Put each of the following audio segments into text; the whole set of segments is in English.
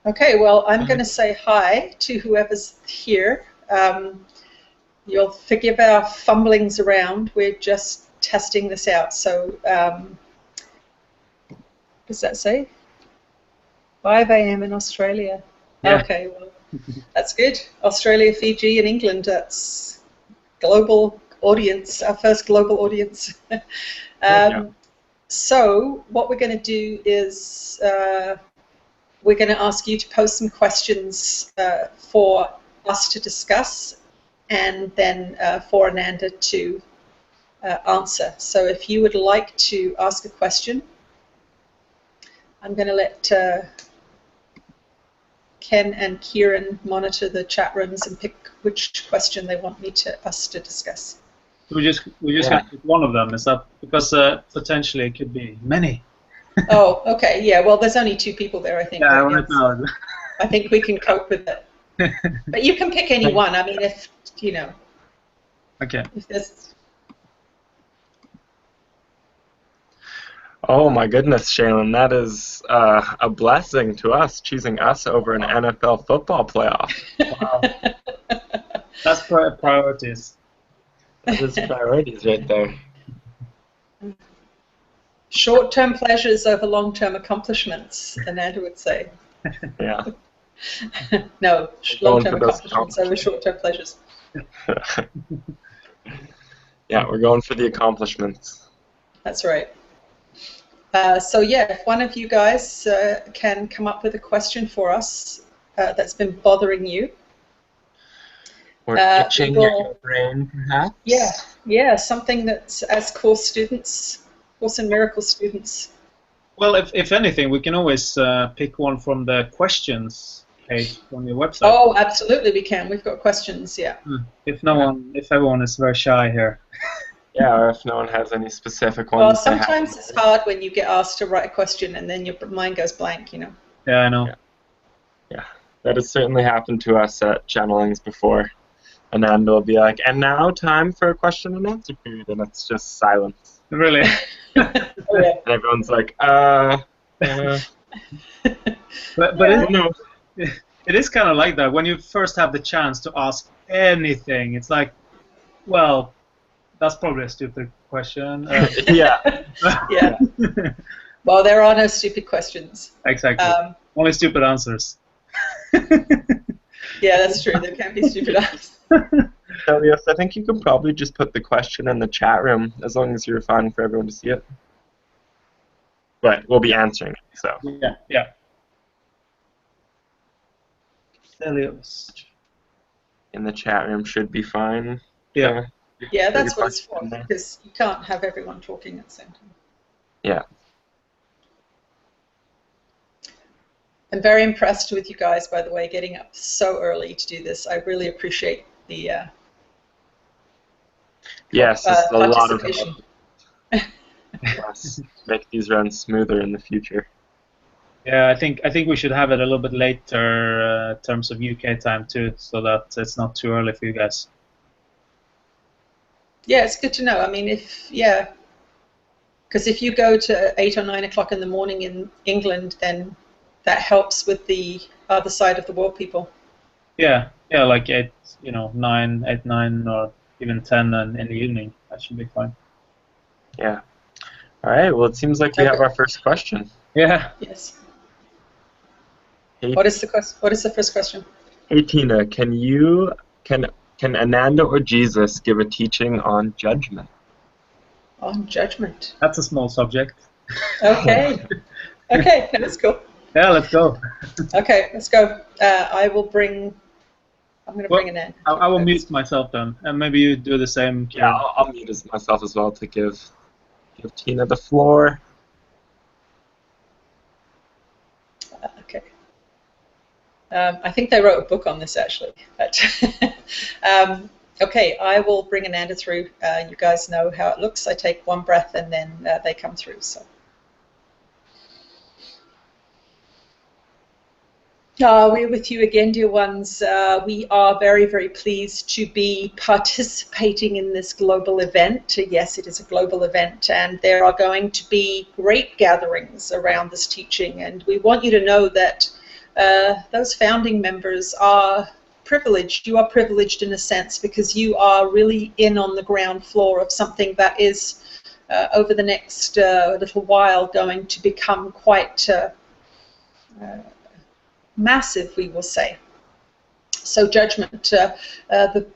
Okay, well, I'm going to say hi to whoever's here. You'll forgive our fumblings around. We're just testing this out. So, what does that say? 5 a.m. in Australia. Yeah. Okay, well, that's good. Australia, Fiji, and England. That's global audience, our first global audience. So what we're going to do is we're going to ask you to post some questions for us to discuss, and then for Ananda to answer. So if you would like to ask a question, I'm going to let Ken and Kieran monitor the chat rooms and pick which question they want us to discuss. We just going to pick one of them, is that because potentially it could be many. Oh, okay, yeah. Well, there's only 2 people there, I think. Yeah, I want to know. I think we can cope with it. But you can pick any one. I mean, if you know. Okay. If there's. Oh my goodness, Shaylin, that is a blessing to us, choosing us over an NFL football playoff. Wow. That's priorities. That is priorities right there. Short-term pleasures over long-term accomplishments, Ananda would say. Yeah. No, long-term accomplishments over short-term pleasures. Yeah, we're going for the accomplishments. That's right. So yeah, if one of you guys can come up with a question for us that's been bothering you. Or itching your brain, perhaps? Yeah, something that's as Course students, Course in Miracles students. Well, if anything, we can always pick one from the questions page on your website. Oh, absolutely, we can. We've got questions, yeah. If everyone is very shy here. Yeah, or if no one has any specific ones. Well, sometimes it's hard when you get asked to write a question and then your mind goes blank, you know. Yeah, I know. Yeah, that has certainly happened to us at channelings before. Ananda will be like, and now time for a question and answer period, and it's just silence. Really? Yeah. And everyone's like, But no. It is kind of like that. When you first have the chance to ask anything, it's like, well, that's probably a stupid question. Yeah. Yeah. Well, there are no stupid questions. Exactly. Only stupid answers. Yeah, that's true. There can be stupid answers. Elias, I think you can probably just put the question in the chat room as long as you're fine for everyone to see it. But we'll be answering it, so. Yeah. Elias. In the chat room should be fine. Yeah. Yeah, that's what it's for, because you can't have everyone talking at the same time. Yeah. I'm very impressed with you guys, by the way, getting up so early to do this. I really appreciate the yes, it's a lot of participation. Yes, make these runs smoother in the future. Yeah, I think we should have it a little bit later in terms of UK time too, so that it's not too early for you guys. Yeah, it's good to know. I mean, because if you go to 8 or 9 o'clock in the morning in England, then that helps with the other side of the world people. Yeah, like 8, 9, or even 10 in the evening. That should be fine. Yeah. All right. Well, it seems like we have our first question. Yeah. Yes. Hey, What is the first question? Hey Tina, can Ananda or Jesus give a teaching on judgment? On judgment. That's a small subject. Okay. Okay, that's cool. Yeah, let's go. Okay, let's go. I'm going to bring an end. I will mute myself then, and maybe you do the same. Yeah, I'll mute myself as well to give Tina the floor. Okay. I think they wrote a book on this, actually. But okay, I will bring Ananda through. You guys know how it looks. I take one breath, and then they come through. So. We're with you again, dear ones. We are very, very pleased to be participating in this global event. Yes, it is a global event, and there are going to be great gatherings around this teaching. And we want you to know that those founding members are privileged. You are privileged in a sense because you are really in on the ground floor of something that is over the next little while going to become quite massive, we will say. So judgment, the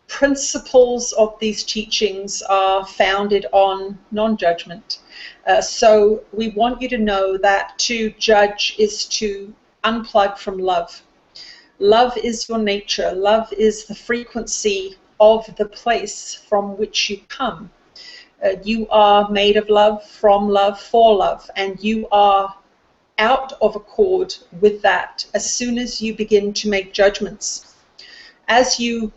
principles of these teachings are founded on non-judgment. So we want you to know that to judge is to unplug from love. Love is your nature. Love is the frequency of the place from which you come. You are made of love, from love, for love, and you are out of accord with that as soon as you begin to make judgments. As you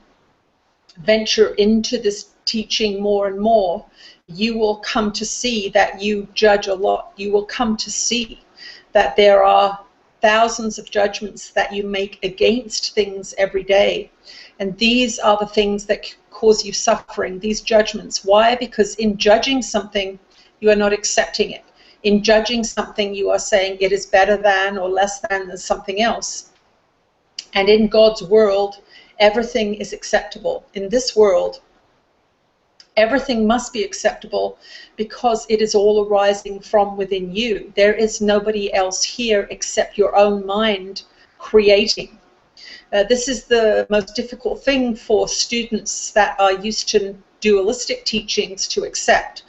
venture into this teaching more and more, you will come to see that you judge a lot. You will come to see that there are thousands of judgments that you make against things every day. And these are the things that cause you suffering, these judgments. Why? Because in judging something, you are not accepting it. In judging something, you are saying it is better than or less than something else. And in God's world, everything is acceptable. In this world, everything must be acceptable because it is all arising from within you. There is nobody else here except your own mind creating. This is the most difficult thing for students that are used to dualistic teachings to accept.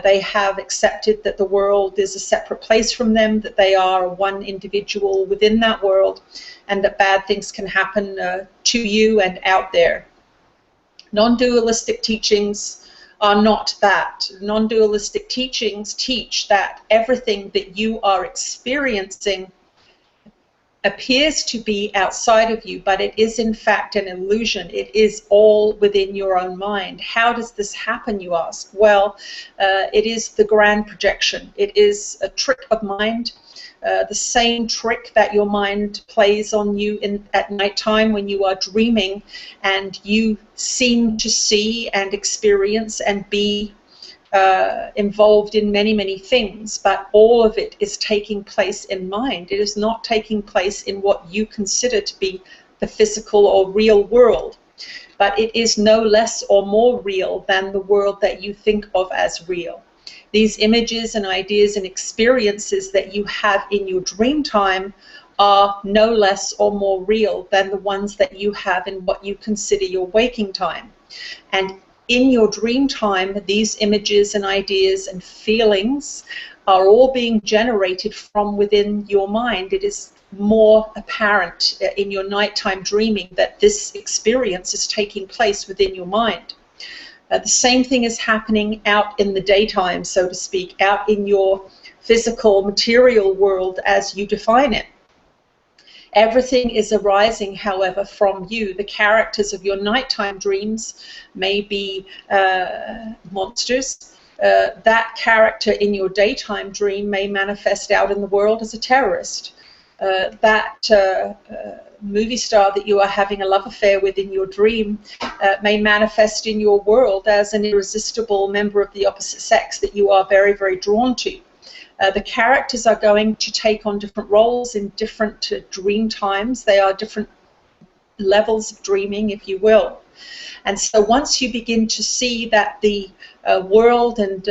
They have accepted that the world is a separate place from them, that they are one individual within that world, and that bad things can happen to you and out there. Non-dualistic teachings are not that. Non-dualistic teachings teach that everything that you are experiencing appears to be outside of you, but it is in fact an illusion. It is all within your own mind. How does this happen, you ask? Well, it is the grand projection. It is a trick of mind, the same trick that your mind plays on you at nighttime when you are dreaming and you seem to see and experience and be involved in many, many things, but all of it is taking place in mind. It is not taking place in what you consider to be the physical or real world, but it is no less or more real than the world that you think of as real. These images and ideas and experiences that you have in your dream time are no less or more real than the ones that you have in what you consider your waking time. And in your dream time, these images and ideas and feelings are all being generated from within your mind. It is more apparent in your nighttime dreaming that this experience is taking place within your mind. The same thing is happening out in the daytime, so to speak, out in your physical material world as you define it. Everything is arising, however, from you. The characters of your nighttime dreams may be monsters. That character in your daytime dream may manifest out in the world as a terrorist. That movie star that you are having a love affair with in your dream may manifest in your world as an irresistible member of the opposite sex that you are very, very drawn to. The characters are going to take on different roles in different dream times. They are different levels of dreaming, if you will. And so once you begin to see that the world and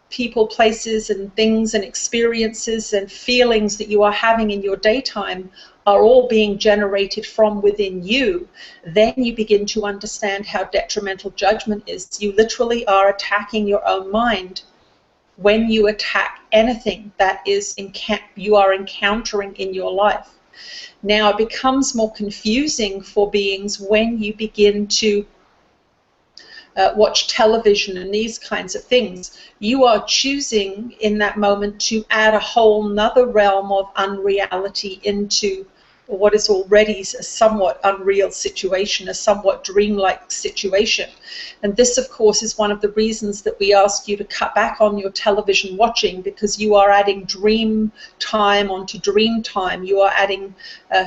people, places, and things and experiences and feelings that you are having in your daytime are all being generated from within you, then you begin to understand how detrimental judgment is. You literally are attacking your own mind when you attack anything that is you are encountering in your life. Now it becomes more confusing for beings when you begin to watch television and these kinds of things. You are choosing in that moment to add a whole nother realm of unreality into what is already a somewhat unreal situation, a somewhat dreamlike situation. And this, of course, is one of the reasons that we ask you to cut back on your television watching, because you are adding dream time onto dream time. You are adding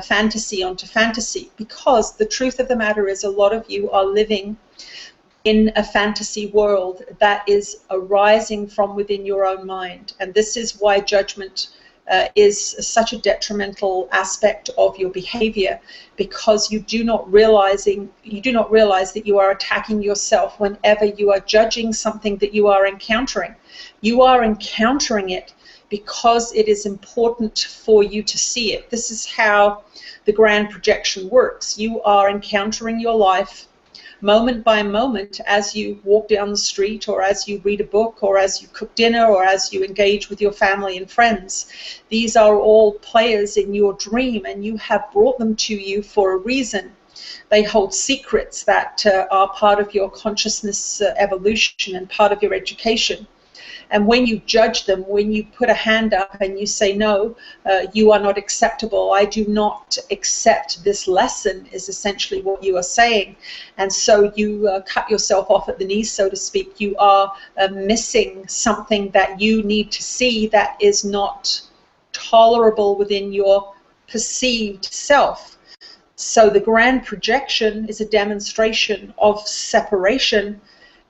fantasy onto fantasy, because the truth of the matter is a lot of you are living in a fantasy world that is arising from within your own mind. And this is why judgment is such a detrimental aspect of your behavior, because you do not realize that you are attacking yourself whenever you are judging something that you are encountering. You are encountering it because it is important for you to see it. This is how the grand projection works. You are encountering your life moment by moment as you walk down the street, or as you read a book, or as you cook dinner, or as you engage with your family and friends. These are all players in your dream, and you have brought them to you for a reason. They hold secrets that are part of your consciousness evolution and part of your education. And when you judge them, when you put a hand up and you say, no, you are not acceptable, I do not accept this lesson, is essentially what you are saying. And so you cut yourself off at the knees, so to speak. You are missing something that you need to see that is not tolerable within your perceived self. So the grand projection is a demonstration of separation,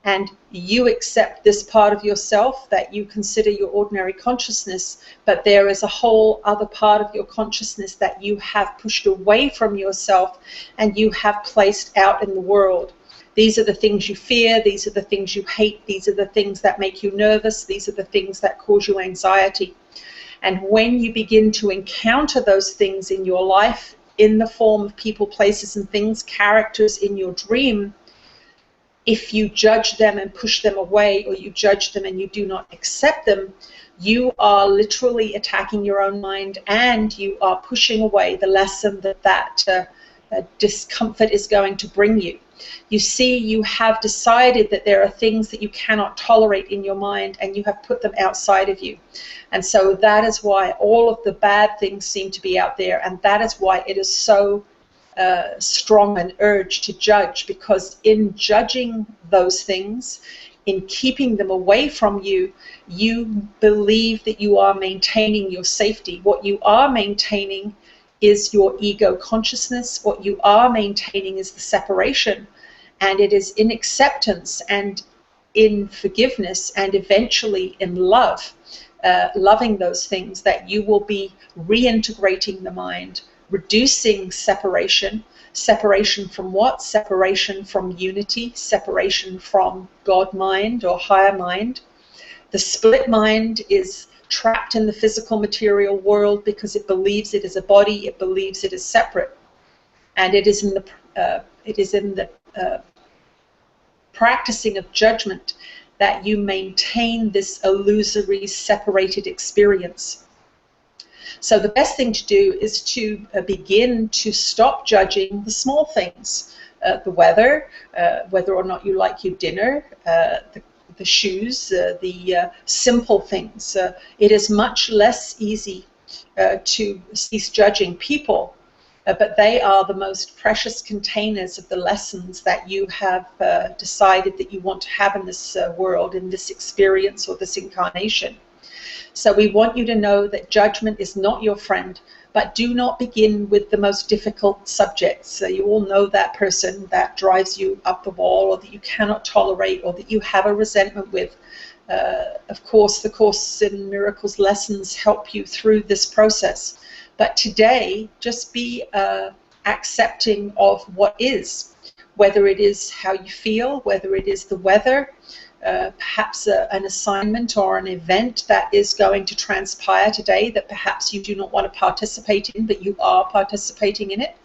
and you accept this part of yourself that you consider your ordinary consciousness, but there is a whole other part of your consciousness that you have pushed away from yourself and you have placed out in the world. These are the things you fear, these are the things you hate, these are the things that make you nervous, these are the things that cause you anxiety. And when you begin to encounter those things in your life, in the form of people, places, and things, characters in your dream, if you judge them and push them away, or you judge them and you do not accept them, you are literally attacking your own mind, and you are pushing away the lesson that discomfort is going to bring you. You see, you have decided that there are things that you cannot tolerate in your mind, and you have put them outside of you. And so that is why all of the bad things seem to be out there, and that is why it is so strong an urge to judge, because in judging those things, in keeping them away from you, you believe that you are maintaining your safety. What you are maintaining is your ego consciousness. What you are maintaining is the separation, and it is in acceptance and in forgiveness and eventually in love, loving those things, that you will be reintegrating the mind, reducing separation. Separation from what? Separation from unity, separation from God mind or higher mind. The split mind is trapped in the physical material world because it believes it is a body, it believes it is separate. And it is in the practicing of judgment that you maintain this illusory separated experience. So the best thing to do is to begin to stop judging the small things, the weather, whether or not you like your dinner, the shoes, the simple things. It is much less easy to cease judging people, but they are the most precious containers of the lessons that you have decided that you want to have in this world, in this experience or this incarnation. So we want you to know that judgment is not your friend, but do not begin with the most difficult subjects. You all know that person that drives you up the wall, or that you cannot tolerate, or that you have a resentment with. Of course, the Course in Miracles lessons help you through this process. But today, just be accepting of what is, whether it is how you feel, whether it is the weather, perhaps an assignment or an event that is going to transpire today that perhaps you do not want to participate in, but you are participating in it.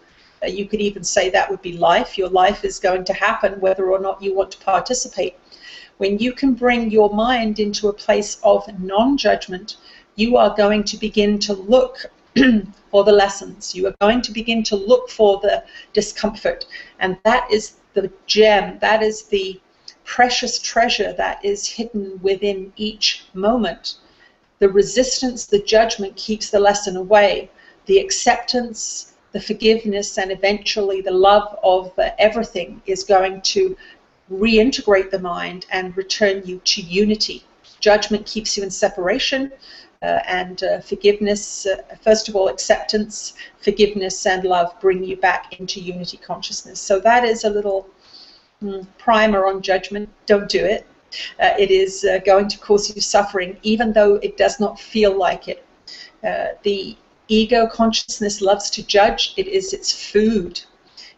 You could even say that would be life. Your life is going to happen whether or not you want to participate. When you can bring your mind into a place of non-judgment, you are going to begin to look for the lessons. You are going to begin to look for the discomfort. And that is the gem, that is the precious treasure that is hidden within each moment. The resistance, the judgment keeps the lesson away. The acceptance, the forgiveness, and eventually the love of everything is going to reintegrate the mind and return you to unity. Judgment keeps you in separation, and forgiveness, first of all, acceptance, forgiveness, and love bring you back into unity consciousness. So that is a little primer on judgment. Don't do it. It is going to cause you suffering, even though it does not feel like it. The ego consciousness loves to judge. It is its food.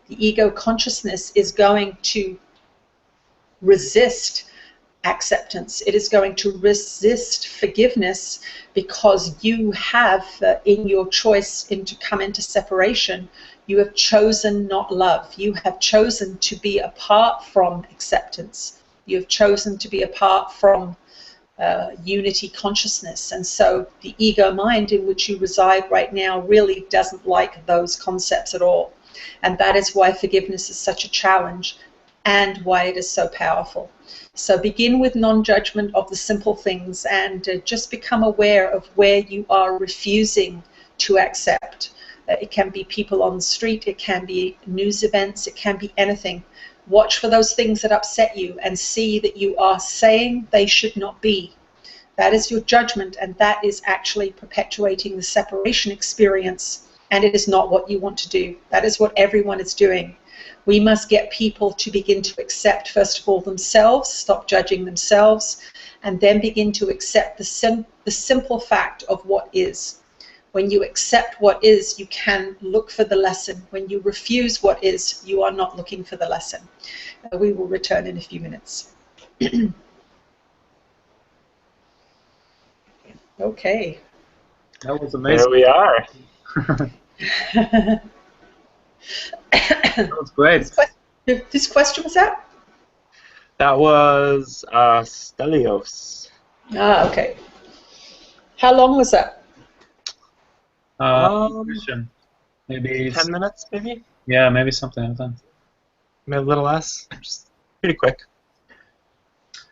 The ego consciousness is going to resist acceptance. It is going to resist forgiveness because you have, in your choice to come into separation, you have chosen not love. You have chosen to be apart from acceptance. You have chosen to be apart from unity consciousness. And so the ego mind in which you reside right now really doesn't like those concepts at all. And that is why forgiveness is such a challenge and why it is so powerful. So begin with non-judgment of the simple things and just become aware of where you are refusing to accept. It can be people on the street, it can be news events, it can be anything. Watch for those things that upset you and see that you are saying they should not be. That is your judgment, and that is actually perpetuating the separation experience, and it is not what you want to do. That is what everyone is doing. We must get people to begin to accept, first of all, themselves, stop judging themselves, and then begin to accept the simple fact of what is. When you accept what is, you can look for the lesson. When you refuse what is, you are not looking for the lesson. We will return in a few minutes. Okay. That was amazing. There we are. That was great. Whose question was that? That was Stelios. Ah, okay. How long was that? Question. Maybe 10 minutes, maybe? Yeah, maybe something like that. Maybe a little less. Just pretty quick.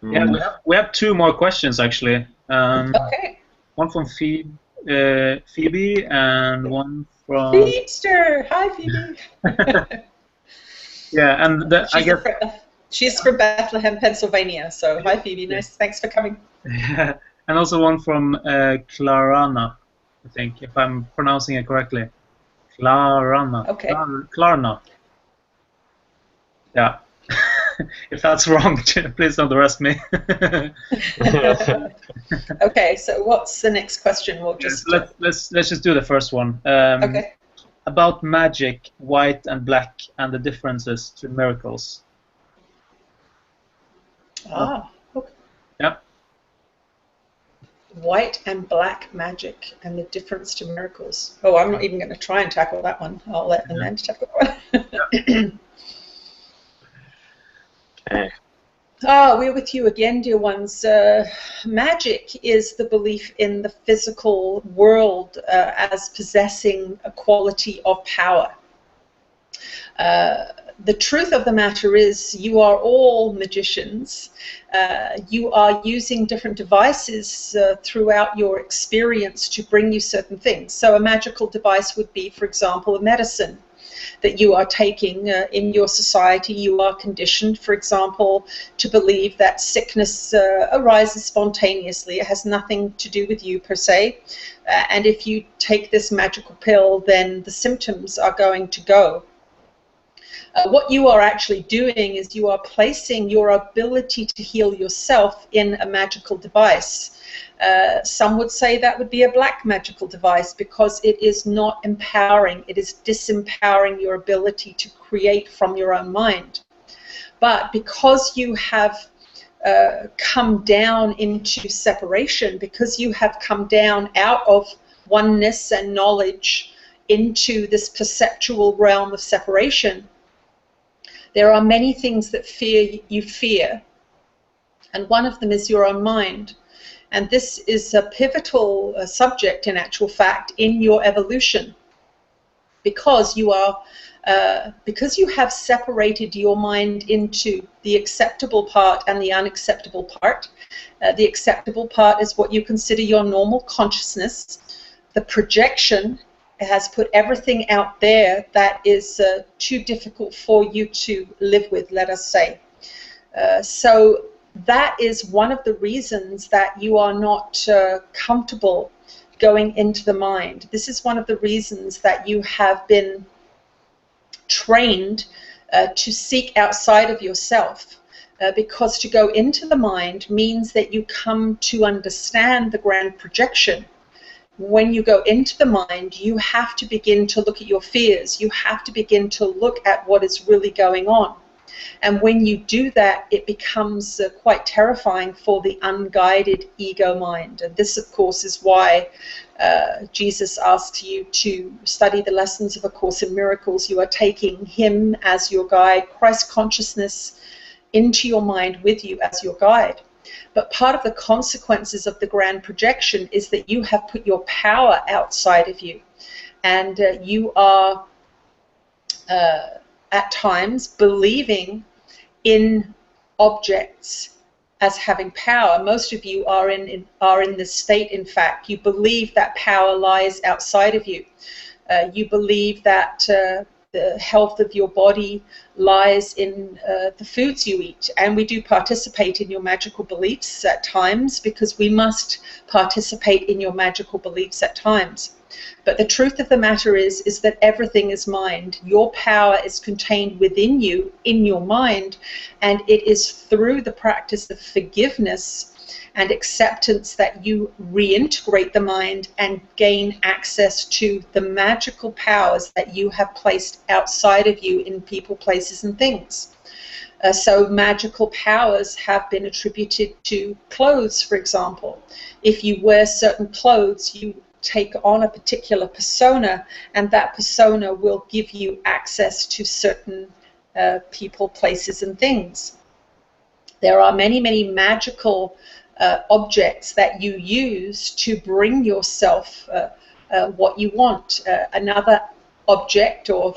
Yeah, we have two more questions actually. Okay. One from Phoebe and one from Phoebester. Hi, Phoebe. Yeah, and I guess she's from Bethlehem, Pennsylvania. So hi, Phoebe. Nice. Thanks for coming. Yeah, and also one from Clarana, I think, if I'm pronouncing it correctly. Clarana. Okay. Klarna. Yeah. If that's wrong, please don't arrest me. Okay, so what's the next question? We'll just let's just do the first one. okay. About magic, white and black, and the differences to miracles. Ah, okay. Yep. White and black magic and the difference to miracles. Oh, I'm not even going to try and tackle that one. I'll let Ananda tackle that one. Okay. We're with you again, dear ones. Magic is the belief in the physical world as possessing a quality of power. The truth of the matter is you are all magicians. You are using different devices throughout your experience to bring you certain things. So a magical device would be, for example, a medicine that you are taking in your society. You are conditioned, for example, to believe that sickness arises spontaneously. It has nothing to do with you per se. And if you take this magical pill, then the symptoms are going to go. What you are actually doing is you are placing your ability to heal yourself in a magical device. Some would say that would be a black magical device because it is not empowering. It is disempowering your ability to create from your own mind. But because you have come down into separation, because you have come down out of oneness and knowledge into this perceptual realm of separation, there are many things that you fear, and one of them is your own mind. And this is a pivotal subject, in actual fact, in your evolution, because you have separated your mind into the acceptable part and the unacceptable part. The acceptable part is what you consider your normal consciousness. The projection has put everything out there that is too difficult for you to live with, let us say. So that is one of the reasons that you are not comfortable going into the mind. This is one of the reasons that you have been trained to seek outside of yourself, because to go into the mind means that you come to understand the grand projection. when you go into the mind, you have to begin to look at your fears. You have to begin to look at what is really going on. And when you do that, it becomes quite terrifying for the unguided ego mind. And this, of course, is why Jesus asks you to study the lessons of A Course in Miracles. You are taking him as your guide, Christ consciousness into your mind with you as your guide. But part of the consequences of the grand projection is that you have put your power outside of you. And you are, at times, believing in objects as having power. Most of you are in this state, in fact. You believe that power lies outside of you. You believe that the health of your body lies in the foods you eat. And we do participate in your magical beliefs at times, because we must participate in your magical beliefs at times. But the truth of the matter is that everything is mind. Your power is contained within you, in your mind, and it is through the practice of forgiveness and acceptance that you reintegrate the mind and gain access to the magical powers that you have placed outside of you in people, places, and things. So magical powers have been attributed to clothes, for example. If you wear certain clothes, you take on a particular persona, and that persona will give you access to certain people, places, and things. There are many, many magical objects that you use to bring yourself what you want. Another object or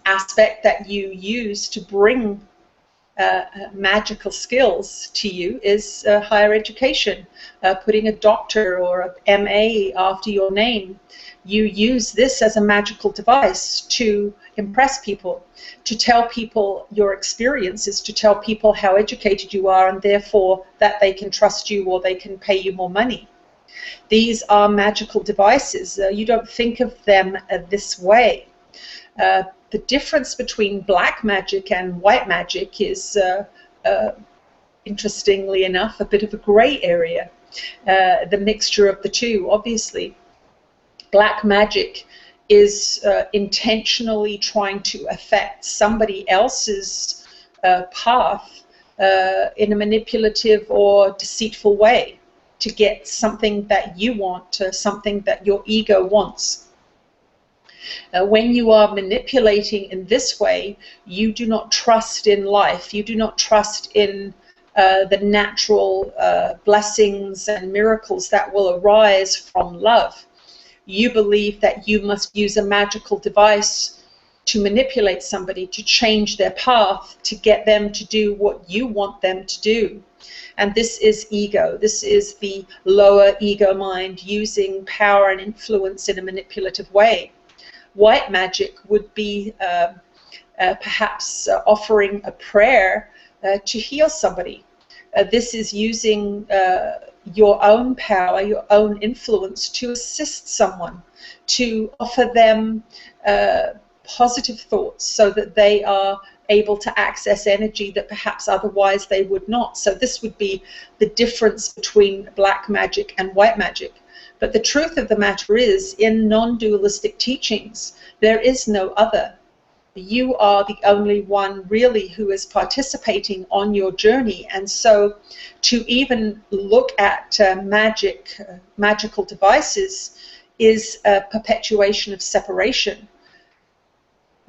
aspect that you use to bring magical skills to you is higher education, putting a doctor or a MA after your name. You use this as a magical device to impress people, to tell people your experiences, to tell people how educated you are, and therefore that they can trust you or they can pay you more money. These are magical devices. You don't think of them this way. The difference between black magic and white magic is, interestingly enough, a bit of a gray area. The mixture of the two, obviously. Black magic is intentionally trying to affect somebody else's path in a manipulative or deceitful way to get something that you want, something that your ego wants. When you are manipulating in this way, you do not trust in life. You do not trust in the natural blessings and miracles that will arise from love. You believe that you must use a magical device to manipulate somebody, to change their path, to get them to do what you want them to do. And this is ego. This is the lower ego mind using power and influence in a manipulative way. White magic would be perhaps offering a prayer to heal somebody. This is using your own power, your own influence to assist someone, to offer them positive thoughts so that they are able to access energy that perhaps otherwise they would not. So this would be the difference between black magic and white magic. But the truth of the matter is, in non-dualistic teachings, there is no other. You are the only one really who is participating on your journey. And so to even look at magical devices is a perpetuation of separation.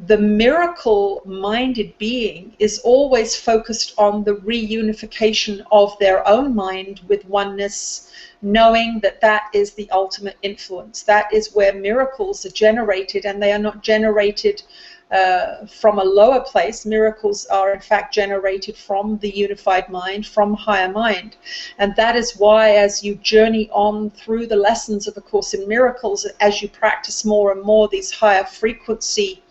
The miracle-minded being is always focused on the reunification of their own mind with oneness, knowing that that is the ultimate influence. That is where miracles are generated, and they are not generated from a lower place. Miracles are in fact generated from the unified mind, from higher mind. And that is why, as you journey on through the lessons of A Course in Miracles, as you practice more and more these higher frequency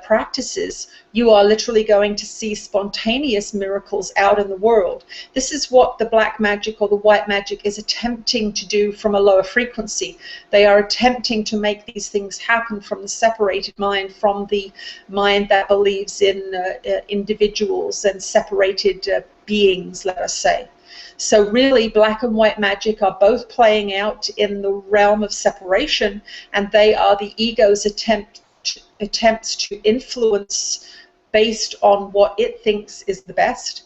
practices, you are literally going to see spontaneous miracles out in the world. This is what the black magic or the white magic is attempting to do from a lower frequency. They are attempting to make these things happen from the separated mind, from the mind that believes in individuals and separated beings, let us say. So really, black and white magic are both playing out in the realm of separation, and they are the ego's attempts to influence based on what it thinks is the best.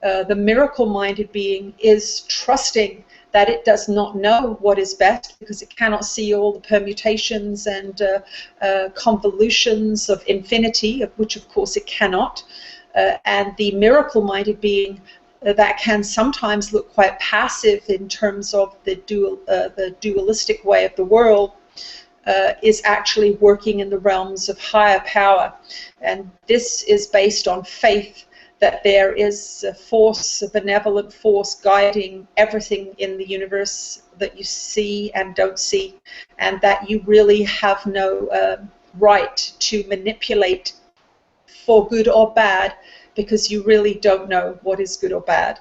The miracle-minded being is trusting that it does not know what is best because it cannot see all the permutations and convolutions of infinity, of which of course it cannot. And the miracle-minded being that can sometimes look quite passive in terms of the dualistic way of the world, is actually working in the realms of higher power. And this is based on faith that there is a force, a benevolent force guiding everything in the universe that you see and don't see, and that you really have no right to manipulate for good or bad, because you really don't know what is good or bad.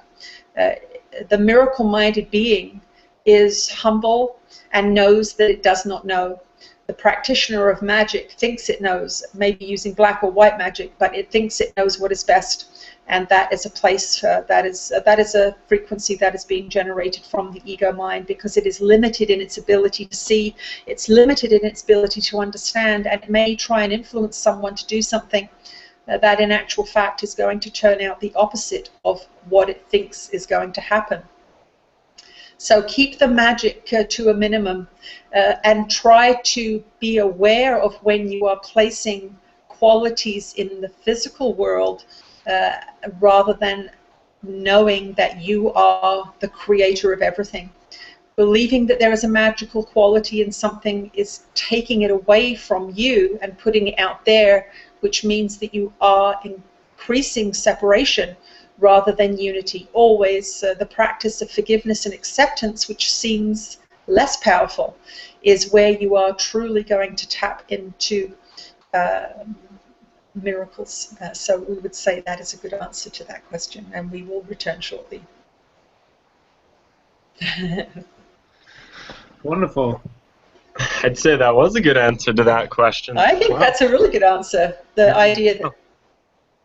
The miracle-minded being is humble and knows that it does not know. The practitioner of magic thinks it knows, maybe using black or white magic, but it thinks it knows what is best. And that is a place, that is a frequency that is being generated from the ego mind, because it is limited in its ability to see, it's limited in its ability to understand, and it may try and influence someone to do something that in actual fact is going to turn out the opposite of what it thinks is going to happen. So keep the magic to a minimum, and try to be aware of when you are placing qualities in the physical world, rather than knowing that you are the creator of everything. Believing that there is a magical quality in something is taking it away from you and putting it out there, which means that you are increasing separation rather than unity. Always the practice of forgiveness and acceptance, which seems less powerful, is where you are truly going to tap into miracles. So we would say that is a good answer to that question, and we will return shortly. Wonderful. I'd say that was a good answer to that question. I think that's a really good answer. The idea that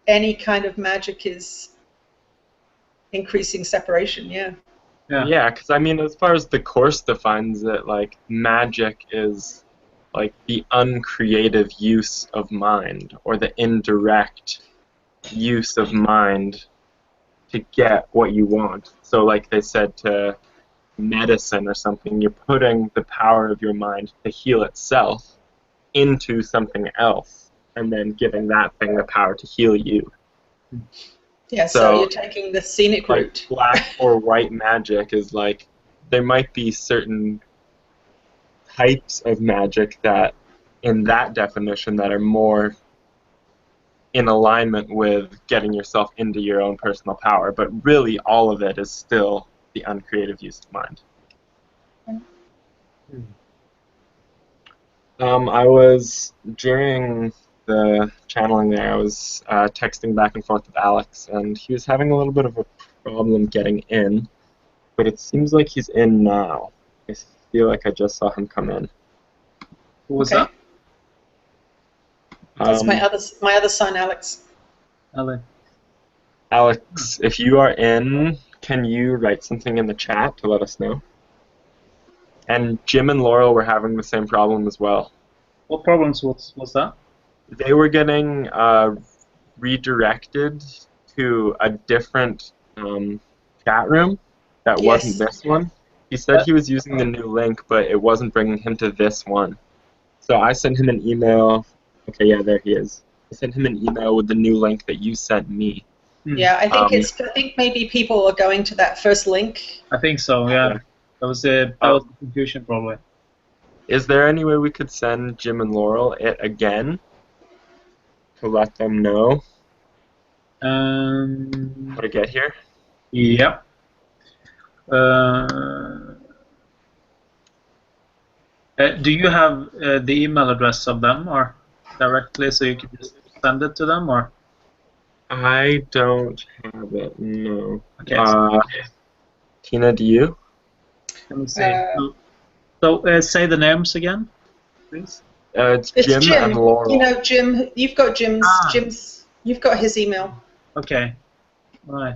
any kind of magic is increasing separation, yeah. Yeah, because I mean, as far as the Course defines it, like, magic is like the uncreative use of mind, or the indirect use of mind to get what you want. So like they said to medicine or something, you're putting the power of your mind to heal itself into something else, and then giving that thing the power to heal you. Yeah, so you're taking the scenic route. Black or white magic is like, there might be certain types of magic that, in that definition, that are more in alignment with getting yourself into your own personal power, but really all of it is still the uncreative use of mind. I was, during the channeling there, I was texting back and forth with Alex, and he was having a little bit of a problem getting in, but it seems like he's in now. I feel like I just saw him come in. Who was that? That's my other son, Alex. Alex, if you are in, can you write something in the chat to let us know? And Jim and Laurel were having the same problem as well. What problems was that? They were getting redirected to a different chat room that wasn't this one. He said he was using the new link, but it wasn't bringing him to this one. So I sent him an email. Okay, yeah, there he is. I sent him an email with the new link that you sent me. Yeah, I think I think maybe people are going to that first link. I think so. Yeah, that was the confusion probably. Is there any way we could send Jim and Laurel it again to let them know how to get here? Yep. Do you have the email address of them, or directly, so you can just send it to them, or? I don't have it. No. Okay. Tina, do you? Let me see. So say the names again, please. It's Jim and Laurel. You know, Jim. You've got Jim's. You've got his email. Okay. Right.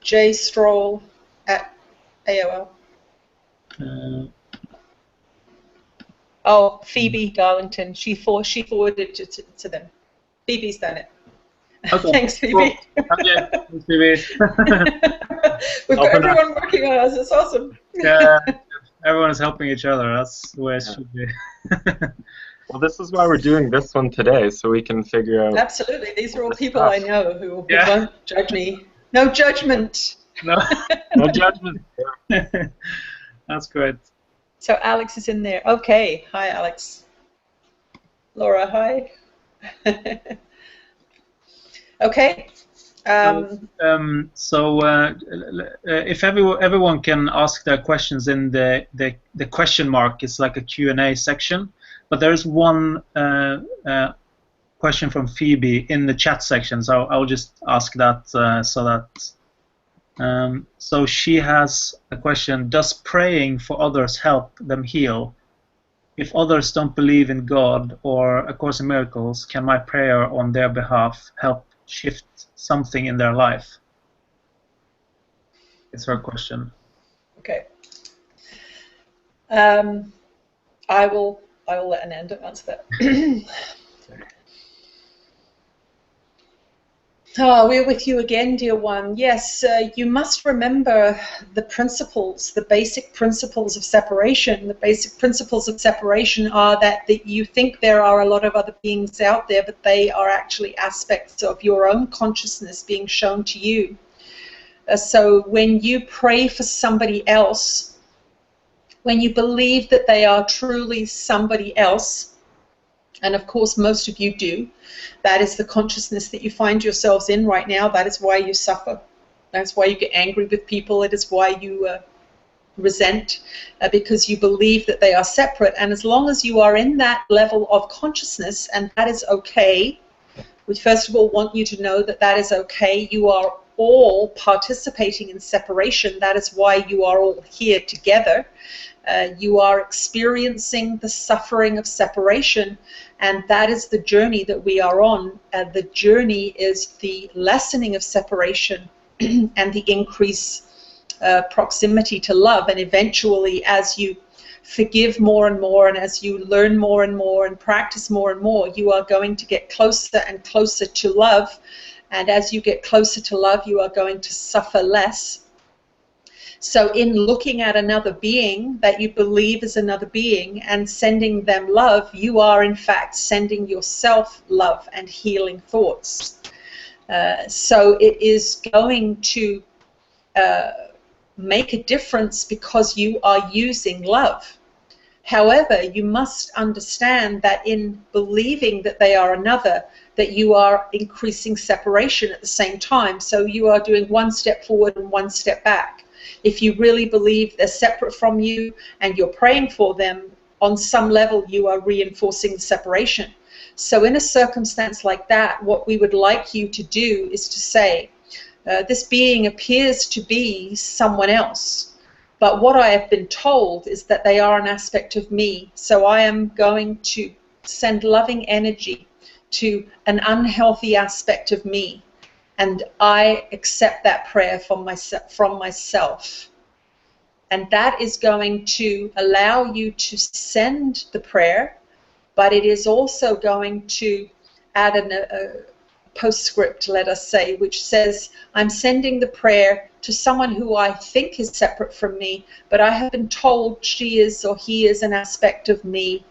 jstroll@AOL. Oh, Phoebe Darlington. She forwarded it to them. Phoebe's done it. Okay. Thanks, Phoebe. Cool. Okay. Thanks, Phoebe. We've got everyone working on us. It's awesome. Yeah, everyone is helping each other. That's the way it should be. Well, this is why we're doing this one today, so we can figure out. Absolutely. These are all people I know who won't judge me. No judgment. No, No judgment. that's great. So Alex is in there. Okay. Hi, Alex. Laura, hi. Okay. If everyone can ask their questions in the question mark, it's like a Q&A section. But there's one question from Phoebe in the chat section, so I'll just ask that so she has a question: does praying for others help them heal? If others don't believe in God or A Course in Miracles, can my prayer on their behalf help shift something in their life? It's her question. Okay. I will let Ananda answer that. Oh, we're with you again, dear one. Yes, you must remember the principles, the basic principles of separation. The basic principles of separation are that you think there are a lot of other beings out there, but they are actually aspects of your own consciousness being shown to you. So when you pray for somebody else, when you believe that they are truly somebody else, and of course most of you do, that is the consciousness that you find yourselves in right now. That is why you suffer. That's why you get angry with people. It is why you resent, because you believe that they are separate. And as long as you are in that level of consciousness, and that is okay, we first of all want you to know that that is okay. You are all participating in separation. That is why you are all here together. You are experiencing the suffering of separation, and that is the journey that we are on. The journey is the lessening of separation and the increase proximity to love, and eventually as you forgive more and more, and as you learn more and more and practice more and more, you are going to get closer and closer to love, and as you get closer to love, you are going to suffer less. So in looking at another being that you believe is another being and sending them love, you are in fact sending yourself love and healing thoughts. So it is going to make a difference because you are using love. However, you must understand that in believing that they are another, that you are increasing separation at the same time. So you are doing one step forward and one step back. If you really believe they're separate from you and you're praying for them, on some level you are reinforcing the separation. So in a circumstance like that, what we would like you to do is to say, this being appears to be someone else, but what I have been told is that they are an aspect of me, so I am going to send loving energy to an unhealthy aspect of me, and I accept that prayer from myself. And that is going to allow you to send the prayer, but it is also going to add a postscript, let us say, which says, I'm sending the prayer to someone who I think is separate from me, but I have been told she is or he is an aspect of me,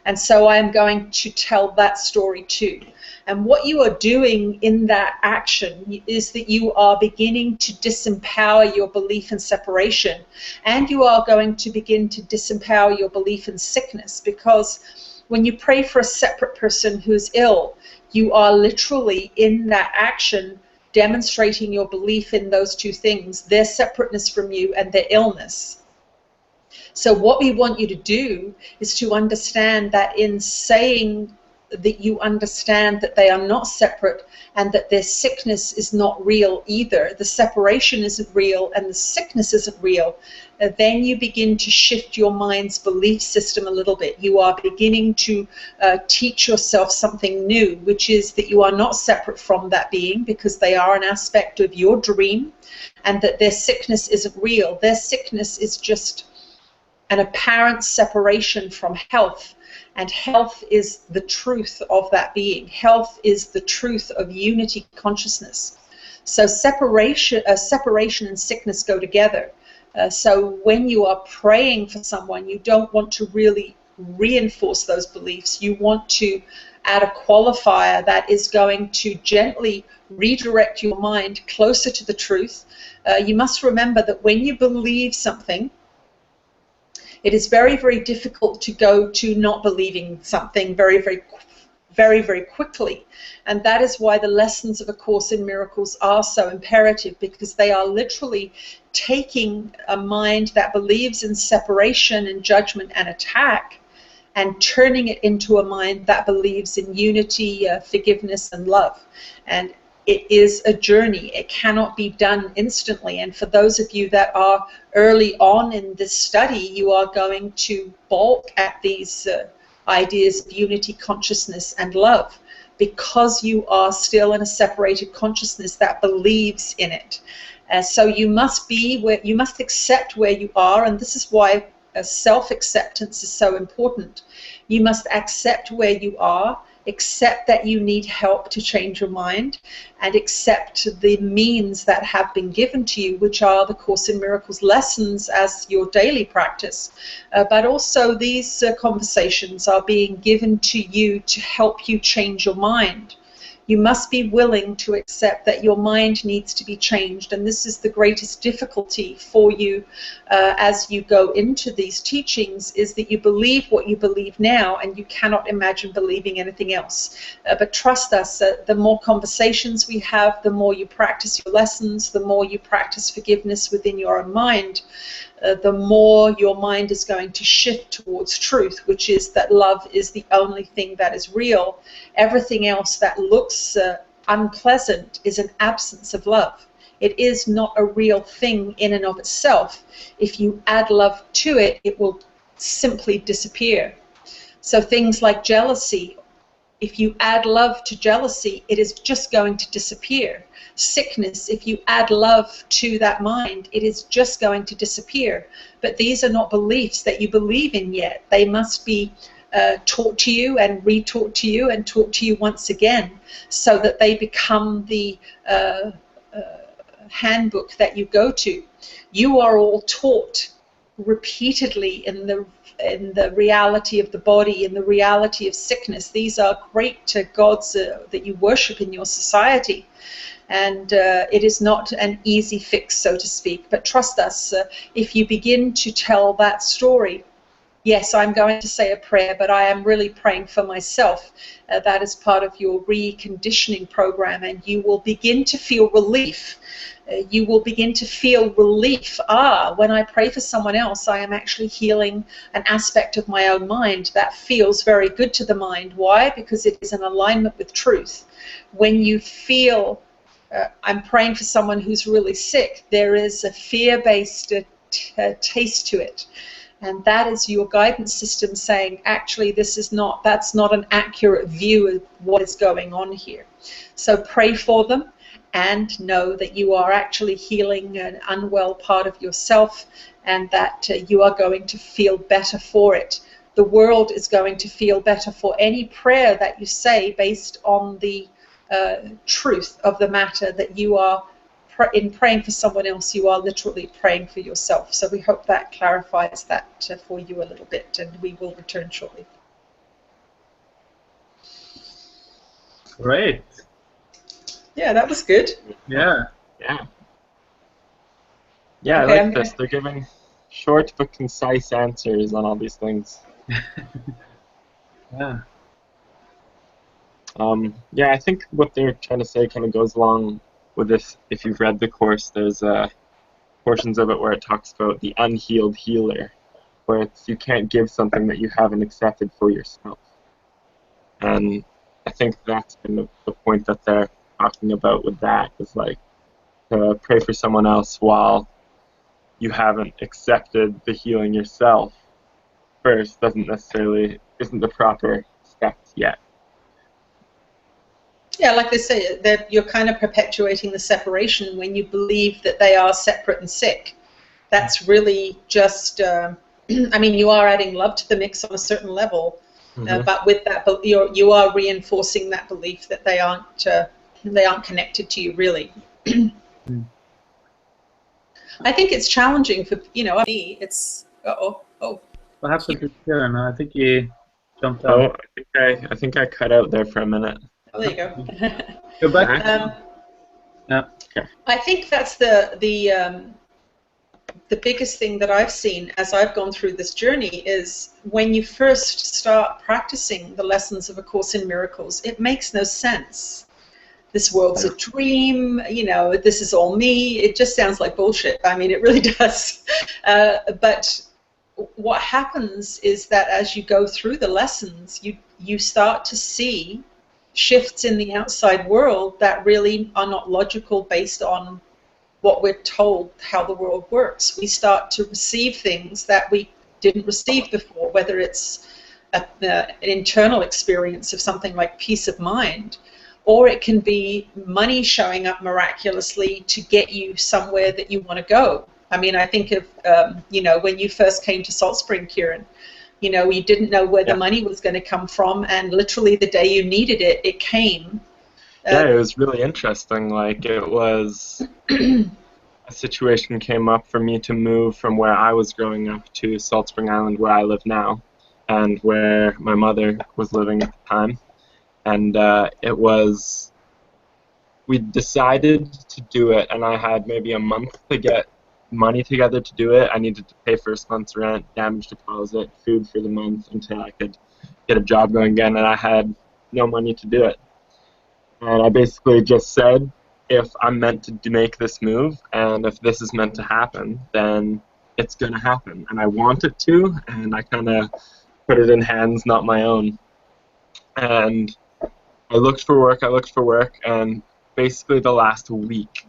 and so I am going to tell that story too. And what you are doing in that action is that you are beginning to disempower your belief in separation, and you are going to begin to disempower your belief in sickness, because when you pray for a separate person who's ill, you are literally in that action demonstrating your belief in those two things, their separateness from you and their illness. So what we want you to do is to understand that in saying that you understand that they are not separate and that their sickness is not real either, the separation isn't real and the sickness isn't real, then you begin to shift your mind's belief system a little bit. You are beginning to teach yourself something new, which is that you are not separate from that being, because they are an aspect of your dream, and that their sickness isn't real. Their sickness is just an apparent separation from health, and health is the truth of that being. Health is the truth of unity consciousness. So separation and sickness go together. So when you are praying for someone, you don't want to really reinforce those beliefs. You want to add a qualifier that is going to gently redirect your mind closer to the truth. You must remember that when you believe something, it is very, very difficult to go to not believing something very, very quickly. And that is why the lessons of A Course in Miracles are so imperative, because they are literally taking a mind that believes in separation and judgment and attack and turning it into a mind that believes in unity, forgiveness, and love. And it is a journey. It cannot be done instantly. And for those of you that are early on in this study, you are going to balk at these ideas of unity, consciousness, and love, because you are still in a separated consciousness that believes in it. So you must accept where you are, and this is why self-acceptance is so important. You must accept where you are, accept that you need help to change your mind, and accept the means that have been given to you, which are the Course in Miracles lessons as your daily practice. But also these conversations are being given to you to help you change your mind. You must be willing to accept that your mind needs to be changed, and this is the greatest difficulty for you as you go into these teachings, is that you believe what you believe now and you cannot imagine believing anything else. But trust us, the more conversations we have, the more you practice your lessons, the more you practice forgiveness within your own mind, the more your mind is going to shift towards truth, which is that love is the only thing that is real. Everything else that looks unpleasant is an absence of love. It is not a real thing in and of itself. If you add love to it, it will simply disappear. So things like jealousy, if you add love to jealousy, it is just going to disappear. Sickness, if you add love to that mind, it is just going to disappear. But these are not beliefs that you believe in yet. They must be taught to you and retaught to you and taught to you once again, so that they become the handbook that you go to. You are all taught repeatedly in the reality of the body, in the reality of sickness. These are great gods that you worship in your society. And it is not an easy fix, so to speak. But trust us, if you begin to tell that story, yes, I'm going to say a prayer, but I am really praying for myself. That is part of your reconditioning program, and you will begin to feel relief. You will begin to feel relief. When I pray for someone else, I am actually healing an aspect of my own mind that feels very good to the mind. Why? Because it is in alignment with truth. When you feel I'm praying for someone who's really sick, there is a fear-based taste to it. And that is your guidance system saying, actually, that's not an accurate view of what is going on here. So pray for them and know that you are actually healing an unwell part of yourself, and that you are going to feel better for it. The world is going to feel better for any prayer that you say based on the truth of the matter, that you are in praying for someone else, you are literally praying for yourself. So we hope that clarifies that for you a little bit, and we will return shortly. Great. Yeah, that was good. Yeah. Yeah. Yeah, Okay, I like this. They're giving short but concise answers on all these things. Yeah. Yeah, I think what they're trying to say kind of goes along with this. If you've read the Course, there's portions of it where it talks about the unhealed healer, where it's you can't give something that you haven't accepted for yourself. And I think that's kind of the point that they're talking about with that, is like to pray for someone else while you haven't accepted the healing yourself first isn't the proper steps yet. Yeah, like they say, that you're kind of perpetuating the separation when you believe that they are separate and sick. That's really just, I mean, you are adding love to the mix on a certain level, but with that, you are reinforcing that belief that they aren't connected to you, really. I think it's challenging for, me, it's, What happened to Kieran? I think he jumped Oh, out. I think I cut out there for a minute. Oh, there you go. Go back. Yeah. Okay. I think that's the biggest thing that I've seen as I've gone through this journey is when you first start practicing the lessons of A Course in Miracles, it makes no sense. This world's a dream, this is all me. It just sounds like bullshit. I mean, it really does. But what happens is that as you go through the lessons, you start to see shifts in the outside world that really are not logical based on what we're told how the world works. We start to receive things that we didn't receive before, whether it's an internal experience of something like peace of mind, or it can be money showing up miraculously to get you somewhere that you want to go. I mean, I think of, when you first came to Salt Spring, Kieran, you didn't know where the money was going to come from, and literally the day you needed it, it came. Yeah, it was really interesting. Like, it was a situation came up for me to move from where I was growing up to Salt Spring Island, where I live now, and where my mother was living at the time. And we decided to do it, and I had maybe a month to get money together to do it. I needed to pay first month's rent, damage deposit, food for the month until I could get a job going again, and I had no money to do it. And I basically just said, if I'm meant to make this move, and if this is meant to happen, then it's going to happen. And I want it to, and I kind of put it in hands not my own. And I looked for work, and basically the last week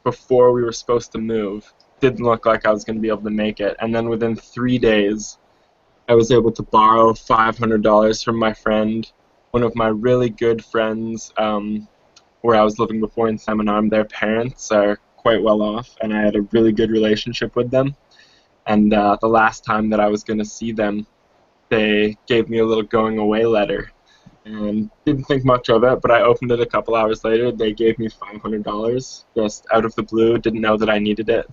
before we were supposed to move, didn't look like I was going to be able to make it. And then within 3 days, I was able to borrow $500 from my friend, one of my really good friends, where I was living before in Seminarm. Their parents are quite well off, and I had a really good relationship with them. And the last time that I was going to see them, they gave me a little going away letter. And didn't think much of it, but I opened it a couple hours later. They gave me $500 just out of the blue, didn't know that I needed it,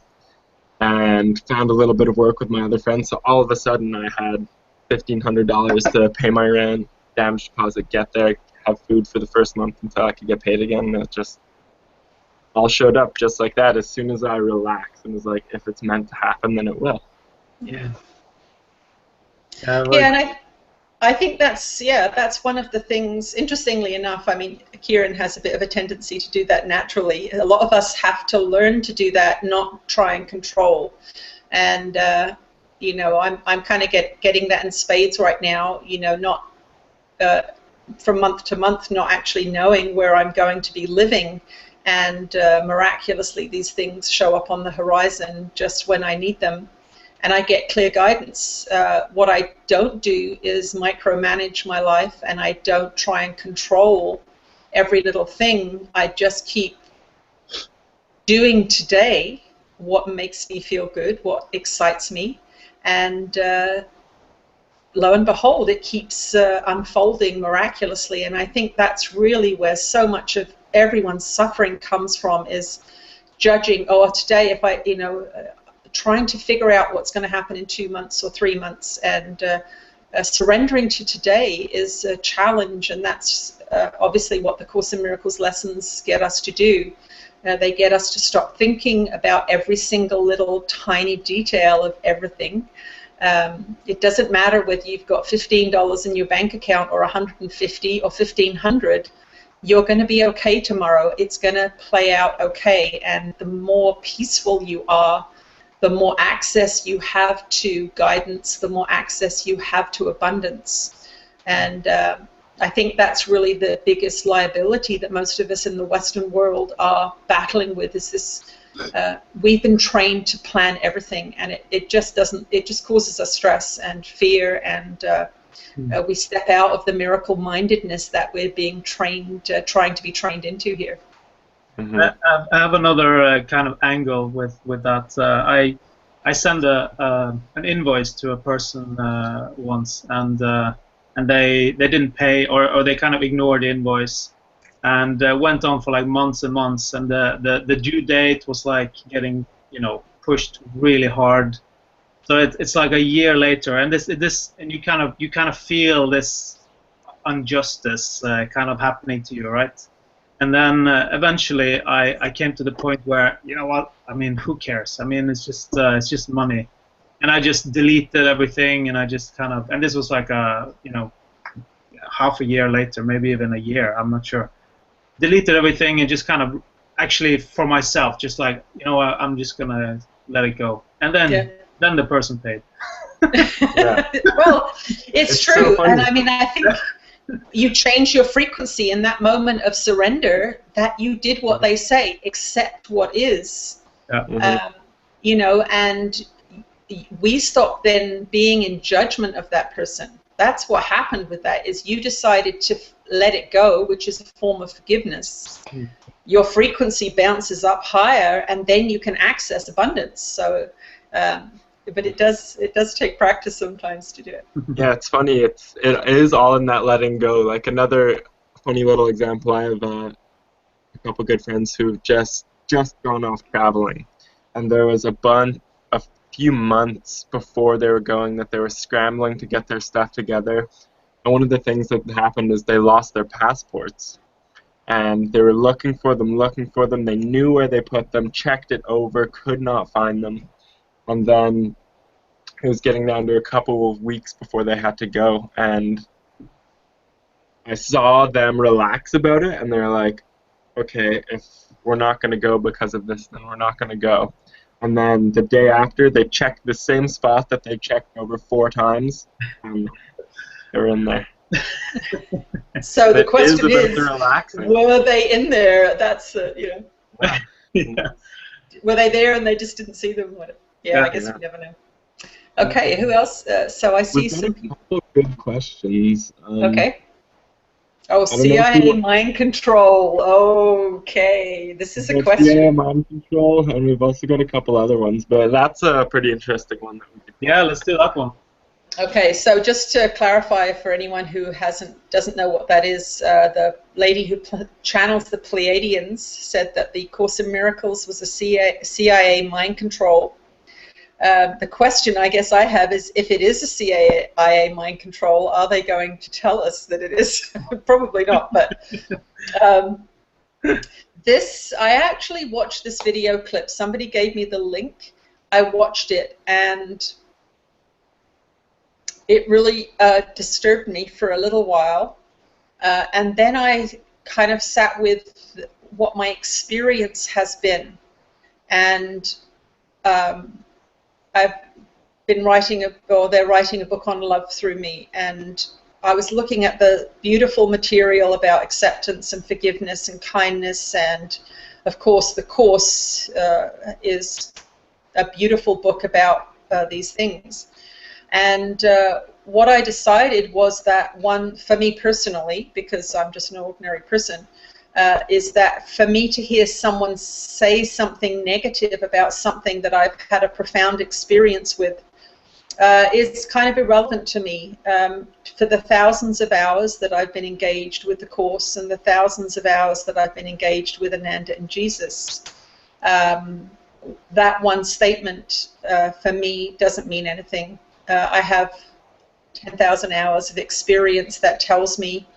and found a little bit of work with my other friends. So all of a sudden I had $1,500 to pay my rent, damage deposit, get there, have food for the first month until I could get paid again. And it just all showed up just like that as soon as I relaxed and was like, if it's meant to happen, then it will. Yeah. And I think that's one of the things, interestingly enough, I mean, Kieran has a bit of a tendency to do that naturally. A lot of us have to learn to do that, not try and control. And, I'm kind of getting that in spades right now, not from month to month, not actually knowing where I'm going to be living. And miraculously, these things show up on the horizon just when I need them. And I get clear guidance. What I don't do is micromanage my life, and I don't try and control every little thing. I just keep doing today what makes me feel good, what excites me, and lo and behold, it keeps unfolding miraculously. And I think that's really where so much of everyone's suffering comes from, is judging, today if I, trying to figure out what's going to happen in 2 months or 3 months, and surrendering to today is a challenge, and that's obviously what the Course in Miracles lessons get us to do. They get us to stop thinking about every single little tiny detail of everything. It doesn't matter whether you've got $15 in your bank account or 150 or 1,500. You're going to be okay tomorrow. It's going to play out okay, and the more peaceful you are, the more access you have to guidance, the more access you have to abundance. And I think that's really the biggest liability that most of us in the Western world are battling with, is this we've been trained to plan everything, and it just doesn't. It just causes us stress and fear, and we step out of the miracle-mindedness that we're being trained, trying to be trained into here. Mm-hmm. I have another kind of angle with that. I sent an invoice to a person once, and they didn't pay, or they kind of ignored the invoice, and went on for like months and months, and the due date was like getting pushed really hard. So it's like a year later, and and you kind of feel this injustice kind of happening to you, right? And then eventually I came to the point where, you know what, I mean, who cares? I mean, it's just money. And I just deleted everything, and I just kind of, and this was like half a year later, maybe even a year, I'm not sure. Deleted everything and just kind of, actually for myself, just like, I'm just going to let it go. And then the person paid. Yeah. Well, it's true. So and I mean, I think you change your frequency in that moment of surrender, that you did what they say, accept what is. Yeah. Mm-hmm. And we stop then being in judgment of that person. That's what happened with that, is you decided to let it go, which is a form of forgiveness. Your frequency bounces up higher, and then you can access abundance. So but it does take practice sometimes to do it. Yeah, it's funny. It is all in that letting go. Like, another funny little example, I have a couple good friends who've just gone off traveling, and there was a few months before they were going that they were scrambling to get their stuff together. And one of the things that happened is they lost their passports, and they were looking for them. They knew where they put them, checked it over, could not find them, and then it was getting down to a couple of weeks before they had to go, and I saw them relax about it, and they're like, okay, if we're not going to go because of this, then we're not going to go. And then the day after, they checked the same spot that they checked over 4 times, and they're in there. So the question is, relaxing. were they in there? That's Yeah. Were they there and they just didn't see them? I guess we never know. Okay, who else? So I see some people. Couple of good questions. Okay. Oh, CIA mind control. Okay, this is a question. CIA mind control, and we've also got a couple other ones, but that's a pretty interesting one. Yeah, let's do that one. Okay, so just to clarify for anyone who doesn't know what that is, the lady who channels the Pleiadians said that the Course in Miracles was a CIA mind control. The question I guess I have is, if it is a CIA mind control, are they going to tell us that it is? Probably not, but I actually watched this video clip. Somebody gave me the link. I watched it, and it really disturbed me for a little while. And then I kind of sat with what my experience has been. And I've been they're writing a book on love through me, and I was looking at the beautiful material about acceptance and forgiveness and kindness, and of course the Course is a beautiful book about these things. And what I decided was that, one, for me personally, because I'm just an ordinary person, is that for me to hear someone say something negative about something that I've had a profound experience with is kind of irrelevant to me. For the thousands of hours that I've been engaged with the Course, and the thousands of hours that I've been engaged with Ananda and Jesus, that one statement for me doesn't mean anything. I have 10,000 hours of experience that tells me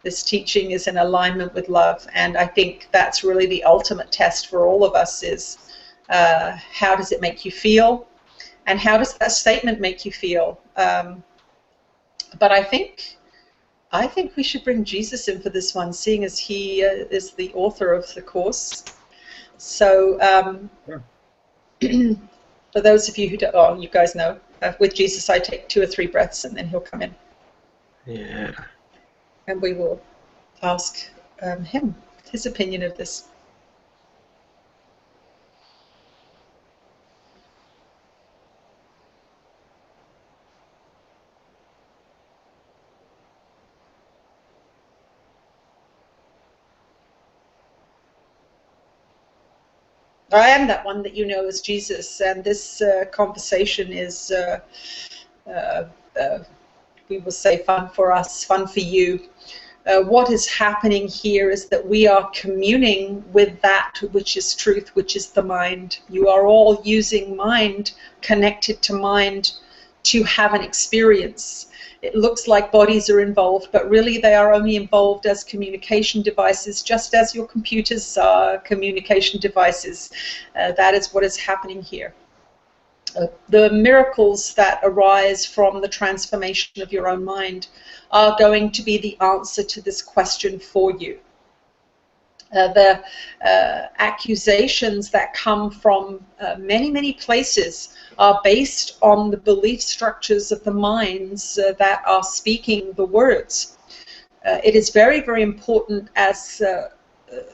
this teaching is in alignment with love, and I think that's really the ultimate test for all of us, is how does it make you feel, and how does that statement make you feel? But I think we should bring Jesus in for this one, seeing as he is the author of the Course. So for those of you who don't, you guys know, with Jesus I take 2 or 3 breaths and then he'll come in. Yeah. And we will ask him his opinion of this. I am that one that you know as Jesus, and this conversation is, we will say, fun for us, fun for you. What is happening here is that we are communing with that which is truth, which is the mind. You are all using mind, connected to mind, to have an experience. It looks like bodies are involved, but really they are only involved as communication devices, just as your computers are communication devices. That is what is happening here. The miracles that arise from the transformation of your own mind are going to be the answer to this question for you. The accusations that come from many, many places are based on the belief structures of the minds that are speaking the words. It is very, very important as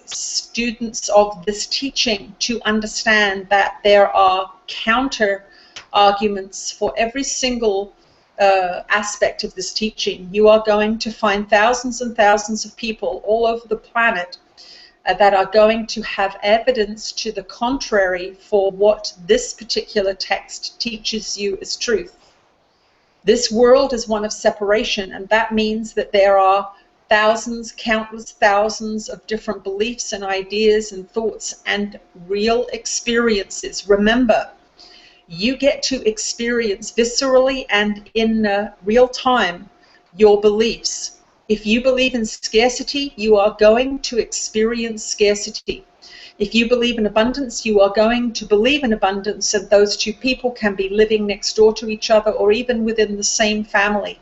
students of this teaching to understand that there are counter arguments for every single aspect of this teaching. You are going to find thousands and thousands of people all over the planet that are going to have evidence to the contrary for what this particular text teaches you as truth. This world is one of separation, and that means that there are thousands, countless thousands of different beliefs and ideas and thoughts and real experiences. Remember, you get to experience viscerally and in real time your beliefs. If you believe in scarcity, you are going to experience scarcity. If you believe in abundance, you are going to believe in abundance, and those two people can be living next door to each other or even within the same family.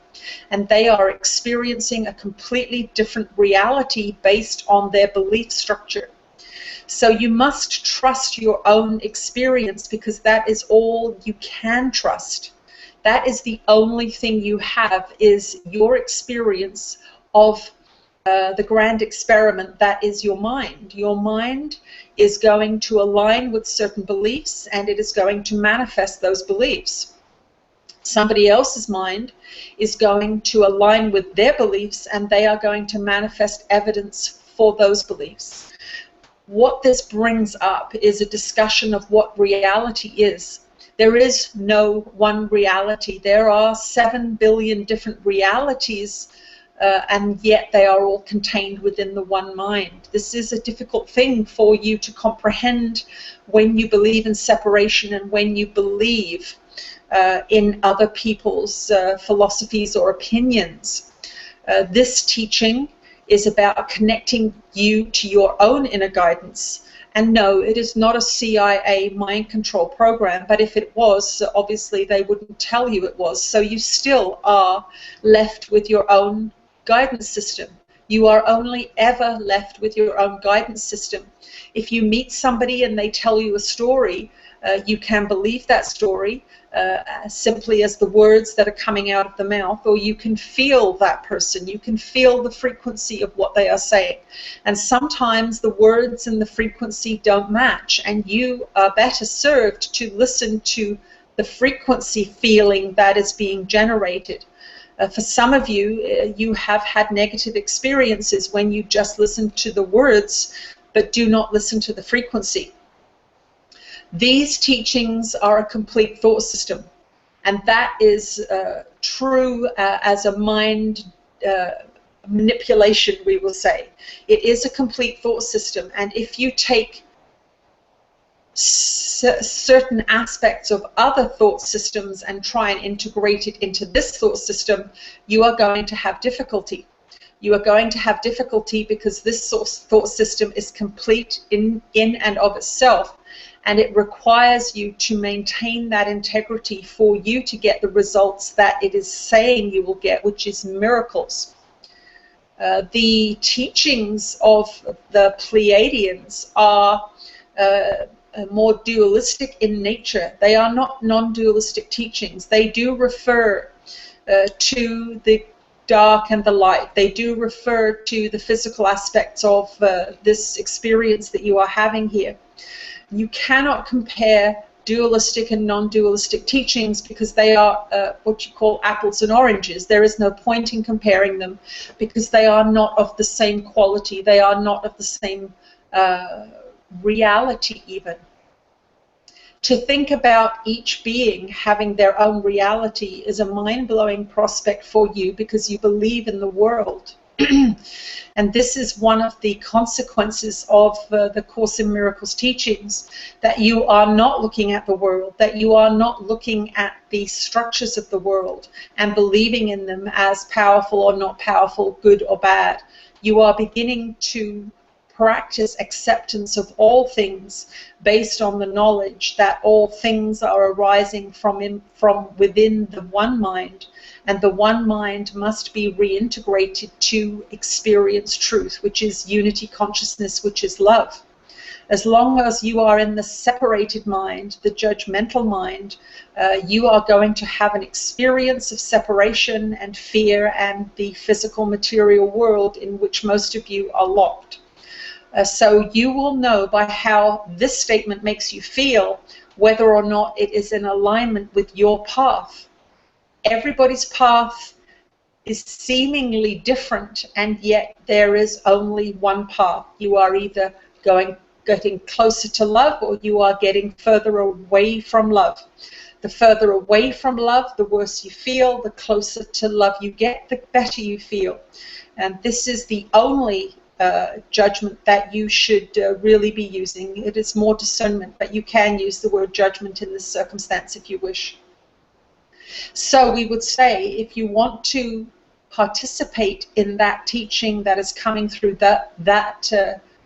And they are experiencing a completely different reality based on their belief structure. So you must trust your own experience, because that is all you can trust. That is the only thing you have, is your experience of the grand experiment that is your mind. Your mind is going to align with certain beliefs, and it is going to manifest those beliefs. Somebody else's mind is going to align with their beliefs, and they are going to manifest evidence for those beliefs. What this brings up is a discussion of what reality is. There is no one reality. There are 7 billion different realities, and yet they are all contained within the one mind. This is a difficult thing for you to comprehend when you believe in separation and when you believe in other people's philosophies or opinions. This teaching is about connecting you to your own inner guidance. And no, it is not a CIA mind control program, but if it was, obviously they wouldn't tell you it was. So you still are left with your own guidance system. You are only ever left with your own guidance system. If you meet somebody and they tell you a story, you can believe that story simply as the words that are coming out of the mouth, or you can feel that person. You can feel the frequency of what they are saying. And sometimes the words and the frequency don't match, and you are better served to listen to the frequency feeling that is being generated. For some of you, you have had negative experiences when you just listen to the words but do not listen to the frequency. These teachings are a complete thought system, and that is true as a mind manipulation, we will say. It is a complete thought system, and if you take certain aspects of other thought systems and try and integrate it into this thought system, you are going to have difficulty. You are going to have difficulty because this thought system is complete in and of itself, and it requires you to maintain that integrity for you to get the results that it is saying you will get, which is miracles. The teachings of the Pleiadians are more dualistic in nature. They are not non-dualistic teachings. They do refer to the dark and the light. They do refer to the physical aspects of this experience that you are having here. You cannot compare dualistic and non-dualistic teachings because they are what you call apples and oranges. There is no point in comparing them because they are not of the same quality. They are not of the same reality even. To think about each being having their own reality is a mind-blowing prospect for you because you believe in the world. And this is one of the consequences of the Course in Miracles teachings, that you are not looking at the world, that you are not looking at the structures of the world and believing in them as powerful or not powerful, good or bad. You are beginning to practice acceptance of all things based on the knowledge that all things are arising from within the one mind, and the one mind must be reintegrated to experience truth, which is unity consciousness, which is love. As long as you are in the separated mind, the judgmental mind, you are going to have an experience of separation and fear and the physical material world in which most of you are locked. So you will know by how this statement makes you feel whether or not it is in alignment with your path. Everybody's path is seemingly different, and yet there is only one path. You are either getting closer to love, or you are getting further away from love. The further away from love, the worse you feel. The closer to love you get, the better you feel. And this is the only judgment that you should really be using. It is more discernment, but you can use the word judgment in this circumstance if you wish. So we would say, if you want to participate in that teaching that is coming through that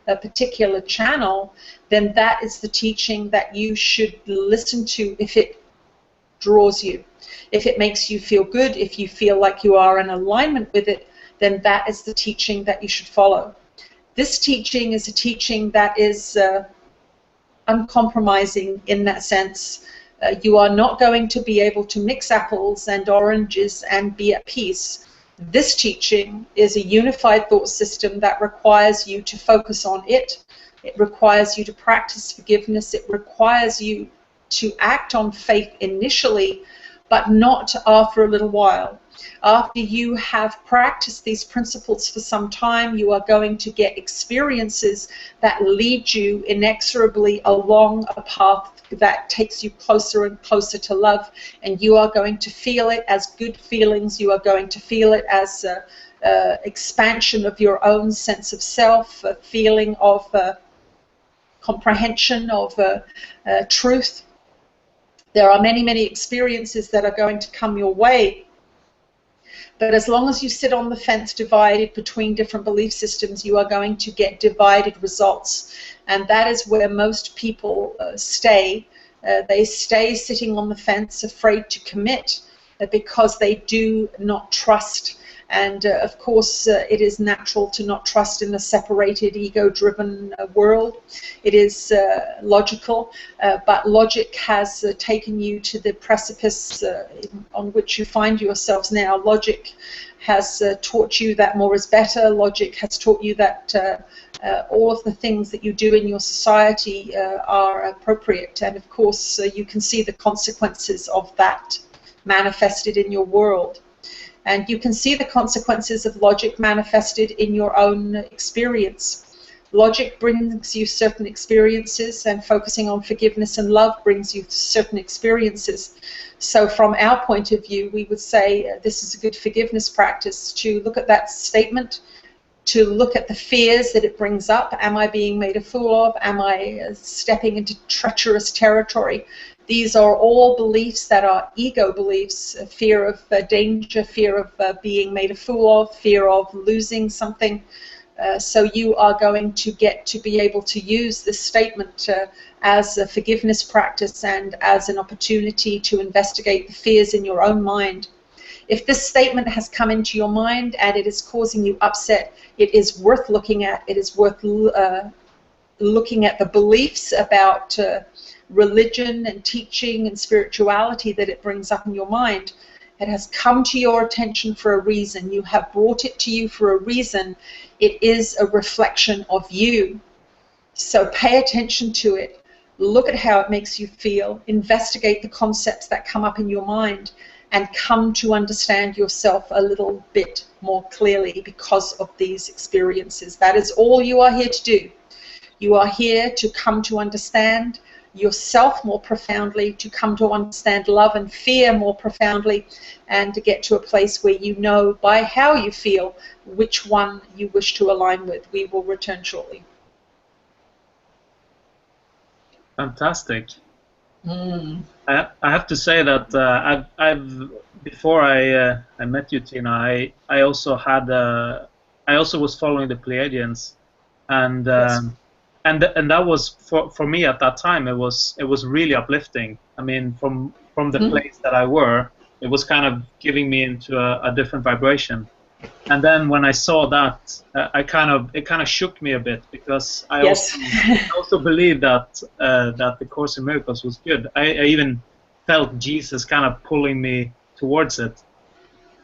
particular channel, then that is the teaching that you should listen to if it draws you. If it makes you feel good, if you feel like you are in alignment with it, then that is the teaching that you should follow. This teaching is a teaching that is uncompromising in that sense. You are not going to be able to mix apples and oranges and be at peace. This teaching is a unified thought system that requires you to focus on it. It requires you to practice forgiveness. It requires you to act on faith initially, but not after a little while. After you have practiced these principles for some time, you are going to get experiences that lead you inexorably along a path that takes you closer and closer to love, and you are going to feel it as good feelings. You are going to feel it as expansion of your own sense of self, a feeling of comprehension of truth. There are many, many experiences that are going to come your way. But as long as you sit on the fence divided between different belief systems, you are going to get divided results. And that is where most people stay. They stay sitting on the fence, afraid to commit, because they do not trust. And of course, it is natural to not trust in a separated, ego-driven world. It is logical, but logic has taken you to the precipice on which you find yourselves now. Logic has taught you that more is better. Logic has taught you that all of the things that you do in your society are appropriate. And of course, you can see the consequences of that manifested in your world. And you can see the consequences of logic manifested in your own experience. Logic brings you certain experiences, and focusing on forgiveness and love brings you certain experiences. So from our point of view, we would say this is a good forgiveness practice, to look at that statement, to look at the fears that it brings up. Am I being made a fool of? Am I stepping into treacherous territory? These are all beliefs that are ego beliefs, fear of danger, fear of being made a fool of, fear of losing something. So you are going to get to be able to use this statement as a forgiveness practice and as an opportunity to investigate the fears in your own mind. If this statement has come into your mind and it is causing you upset, it is worth looking at. It is worth looking at the beliefs about religion and teaching and spirituality that it brings up in your mind. It has come to your attention for a reason. You have brought it to you for a reason. It is a reflection of you. So pay attention to it. Look at how it makes you feel. Investigate the concepts that come up in your mind, and come to understand yourself a little bit more clearly because of these experiences. That is all you are here to do. You are here to come to understand yourself more profoundly, to come to understand love and fear more profoundly, and to get to a place where you know by how you feel which one you wish to align with. We will return shortly. Fantastic. Mm. I have to say that I've before I met you, Tina, I also had I also was following the Pleiadians, and Yes. and that was for me at that time, it was really uplifting. I mean, from the place that I were, it was kind of giving me into a different vibration. And then when I saw that, it kind of shook me a bit, because I Yes. also believed that that the Course in Miracles was good. I even felt Jesus kind of pulling me towards it.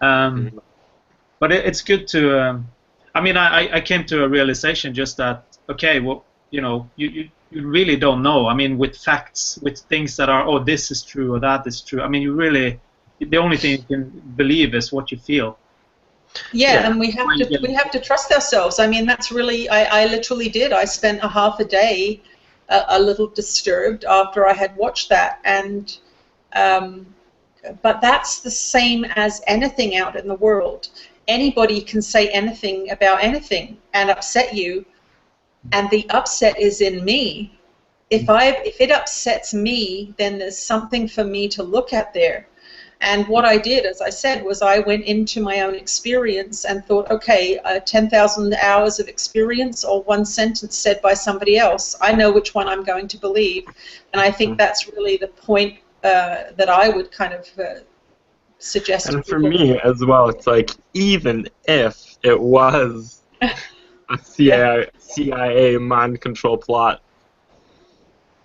But it's good to. I mean, I came to a realization just that, okay, well, you know, you really don't know. I mean, with facts, with things that are, oh, this is true or that is true. I mean, the only thing you can believe is what you feel. Yeah, and we have to trust ourselves. I mean, that's really, I literally did. I spent a half a day a little disturbed after I had watched that, and but that's the same as anything out in the world. Anybody can say anything about anything and upset you, and the upset is in me. If it upsets me, then there's something for me to look at there. And what I did, as I said, was I went into my own experience and thought, okay, 10,000 hours of experience or one sentence said by somebody else, I know which one I'm going to believe. And I think that's really the point that I would kind of suggest. And for me as well, it's like, even if it was a CIA mind control plot,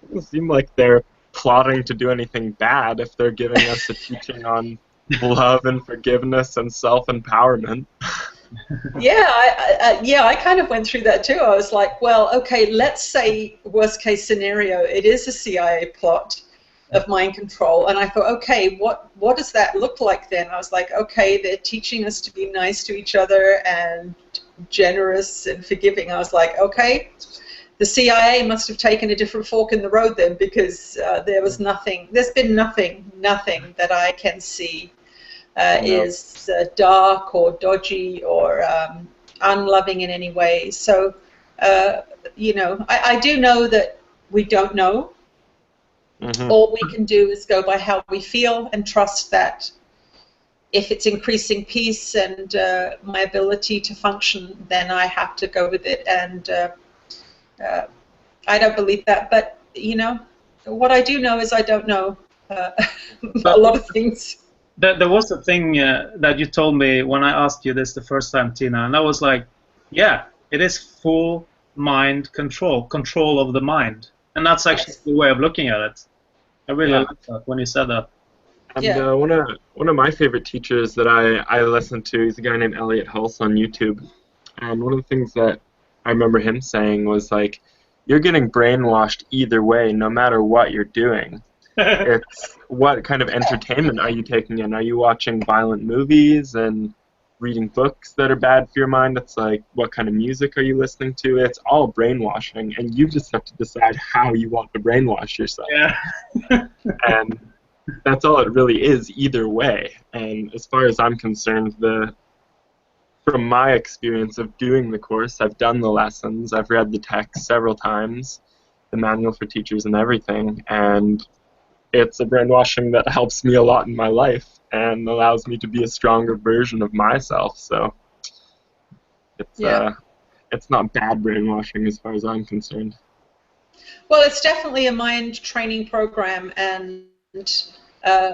it doesn't seem like they're plotting to do anything bad if they're giving us a teaching on love and forgiveness and self-empowerment. I kind of went through that too. I was like, well, okay, let's say worst case scenario, it is a CIA plot of mind control. And I thought, okay, what does that look like then? I was like, okay, they're teaching us to be nice to each other and generous and forgiving. I was like, okay, the CIA must have taken a different fork in the road then, because there's been nothing that I can see is dark or dodgy or unloving in any way. So, you know, I do know that we don't know. All we can do is go by how we feel and trust that if it's increasing peace and my ability to function, then I have to go with it. And I don't believe that, but you know, what I do know is I don't know a lot of things. There was a thing that you told me when I asked you this the first time, Tina, and I was like, yeah, it is full mind control of the mind, and that's actually the way of looking at it. I really like that when you said that. And one of my favorite teachers that I listen to is a guy named Elliot Hulse on YouTube, and one of the things that I remember him saying was like, you're getting brainwashed either way, no matter what you're doing. It's what kind of entertainment are you taking in? Are you watching violent movies and reading books that are bad for your mind? It's like, what kind of music are you listening to? It's all brainwashing, and you just have to decide how you want to brainwash yourself. Yeah. And that's all it really is either way. And as far as I'm concerned, from my experience of doing the course, I've done the lessons, I've read the text several times, the manual for teachers and everything, and it's a brainwashing that helps me a lot in my life and allows me to be a stronger version of myself. So it's not bad brainwashing as far as I'm concerned. Well, it's definitely a mind training program, and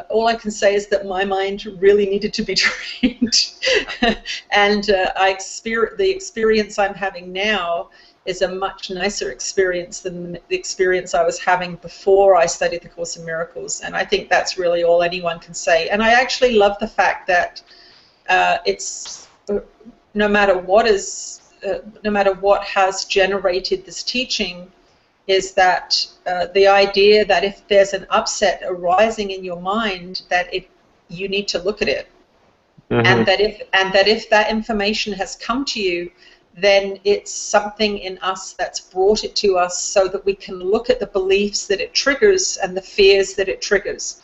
all I can say is that my mind really needed to be trained. And the experience I'm having now is a much nicer experience than the experience I was having before I studied the Course in Miracles. And I think that's really all anyone can say. And I actually love the fact that it's no matter what has generated this teaching, is that the idea that if there's an upset arising in your mind, that you need to look at it, and that if that information has come to you, then it's something in us that's brought it to us so that we can look at the beliefs that it triggers and the fears that it triggers.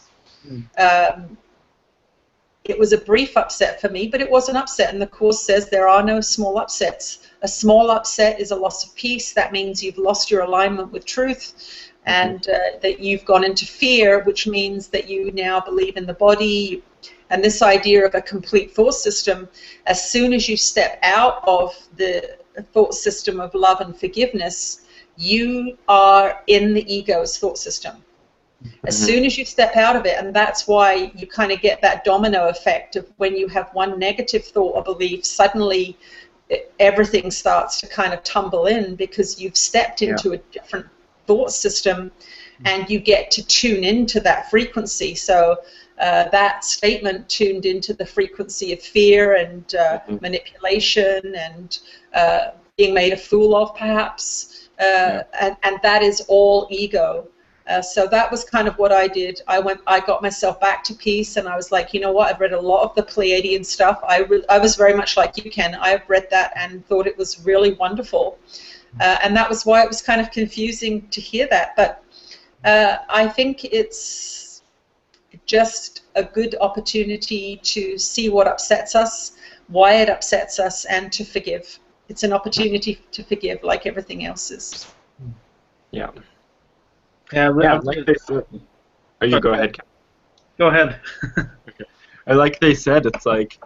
It was a brief upset for me, but it was an upset, and the Course says there are no small upsets. A small upset is a loss of peace. That means you've lost your alignment with truth, and that you've gone into fear, which means that you now believe in the body. And this idea of a complete thought system, as soon as you step out of the thought system of love and forgiveness, you are in the ego's thought system. As soon as you step out of it, and that's why you kind of get that domino effect of when you have one negative thought or belief, suddenly everything starts to kind of tumble in because you've stepped into a different thought system and you get to tune into that frequency. So that statement tuned into the frequency of fear and manipulation and being made a fool of, perhaps, and that is all ego. So that was kind of what I did. I got myself back to peace, and I was like, you know what, I've read a lot of the Pleiadian stuff. I was very much like you, Ken. I've read that and thought it was really wonderful. And that was why it was kind of confusing to hear that. But I think it's just a good opportunity to see what upsets us, why it upsets us, and to forgive. It's an opportunity to forgive, like everything else is. Yeah. Yeah, like they said. Oh, you go ahead, Ken. Go ahead. Okay. Like they said, it's like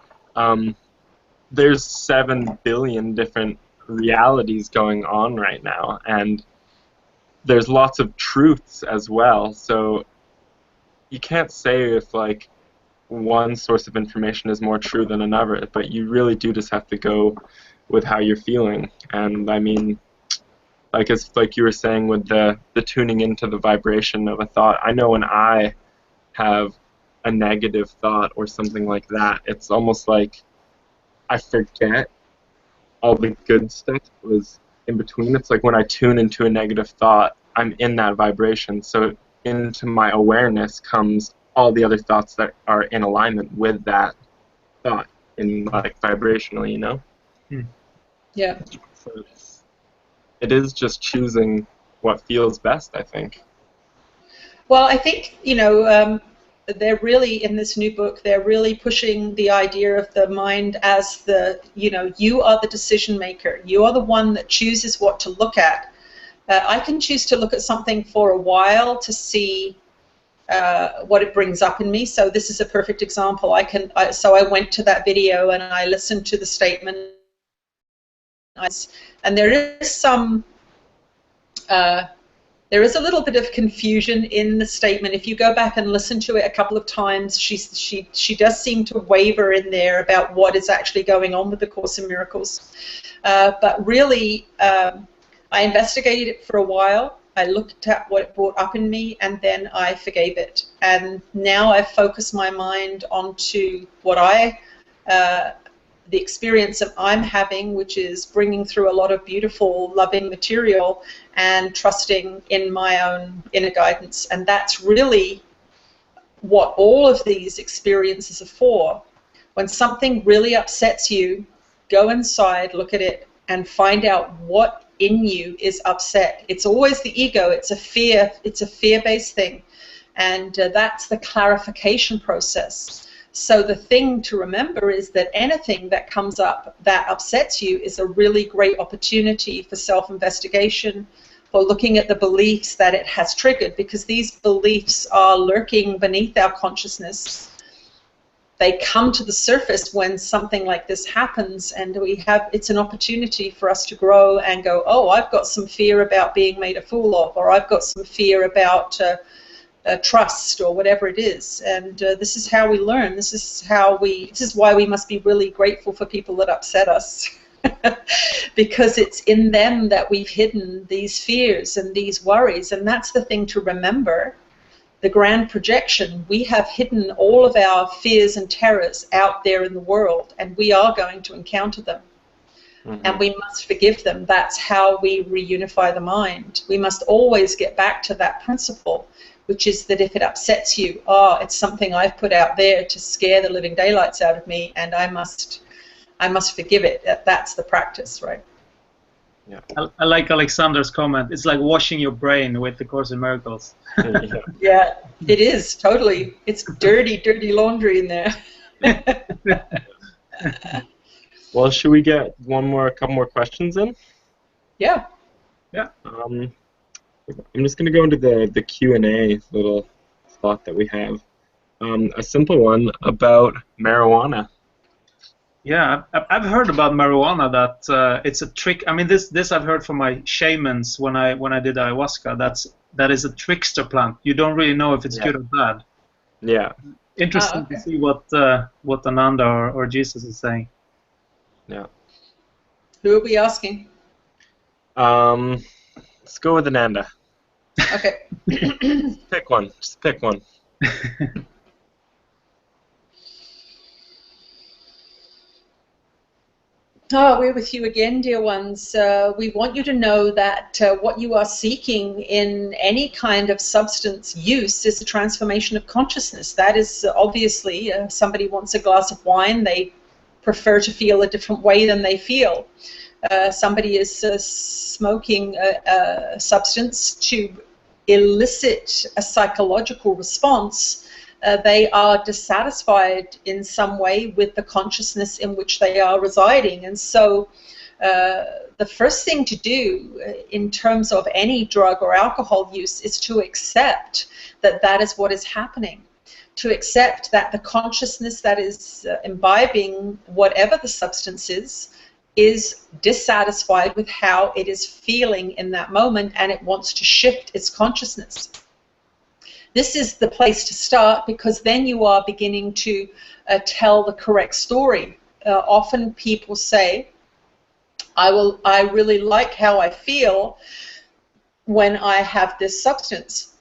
there's 7 billion different realities going on right now, and there's lots of truths as well. So you can't say if like one source of information is more true than another, but you really do just have to go with how you're feeling. And I mean, like it's like you were saying with the tuning into the vibration of a thought. I know when I have a negative thought or something like that, it's almost like I forget all the good stuff that was in between. It's like when I tune into a negative thought, I'm in that vibration. So into my awareness comes all the other thoughts that are in alignment with that thought, in like vibrationally, you know? Yeah. So it is just choosing what feels best, I think. Well, I think, you know, they're really, in this new book, they're really pushing the idea of the mind as the, you know, you are the decision maker. You are the one that chooses what to look at. I can choose to look at something for a while to see what it brings up in me. So this is a perfect example. So I went to that video and I listened to the statement. And there is some, there is a little bit of confusion in the statement. If you go back and listen to it a couple of times, she does seem to waver in there about what is actually going on with the Course in Miracles. But really, I investigated it for a while. I looked at what it brought up in me, and then I forgave it. And now I've focused my mind onto what the experience that I'm having, which is bringing through a lot of beautiful, loving material and trusting in my own inner guidance. And that's really what all of these experiences are for. When something really upsets you, go inside, look at it, and find out what in you is upset. It's always the ego. It's a fear-based thing. And that's the clarification process. So the thing to remember is that anything that comes up that upsets you is a really great opportunity for self-investigation, for looking at the beliefs that it has triggered, because these beliefs are lurking beneath our consciousness. They come to the surface when something like this happens, and it's an opportunity for us to grow and go, oh, I've got some fear about being made a fool of, or I've got some fear about trust, or whatever it is. And this is how we learn. This is why we must be really grateful for people that upset us, because it's in them that we've hidden these fears and these worries. And that's the thing to remember. The grand projection, we have hidden all of our fears and terrors out there in the world, and we are going to encounter them. And we must forgive them. That's how we reunify the mind. We must always get back to that principle, which is that if it upsets you, it's something I've put out there to scare the living daylights out of me, and I must forgive it. That's the practice, right? Yeah. I like Alexander's comment. It's like washing your brain with the Course in Miracles. Yeah. Yeah, it is, totally. It's dirty, dirty laundry in there. Well, should we get a couple more questions in? Yeah. Yeah. I'm just going to go into the Q&A little slot that we have. A simple one about marijuana. Yeah, I've heard about marijuana, that it's a trick. I mean, this I've heard from my shamans when I did ayahuasca. That is a trickster plant. You don't really know if it's Yeah. good or bad. Yeah. Interesting Okay. to see what Ananda or Jesus is saying. Yeah. Who are we asking? Let's go with Ananda. Okay. Pick one. Just pick one. Oh, we're with you again, dear ones. We want you to know that what you are seeking in any kind of substance use is a transformation of consciousness. That is obviously, somebody wants a glass of wine, they prefer to feel a different way than they feel. Somebody is smoking a substance to elicit a psychological response. They are dissatisfied in some way with the consciousness in which they are residing. And so the first thing to do in terms of any drug or alcohol use is to accept that that is what is happening. To accept that the consciousness that is imbibing whatever the substance is dissatisfied with how it is feeling in that moment, and it wants to shift its consciousness. This is the place to start, because then you are beginning to tell the correct story. Often people say, I really like how I feel when I have this substance.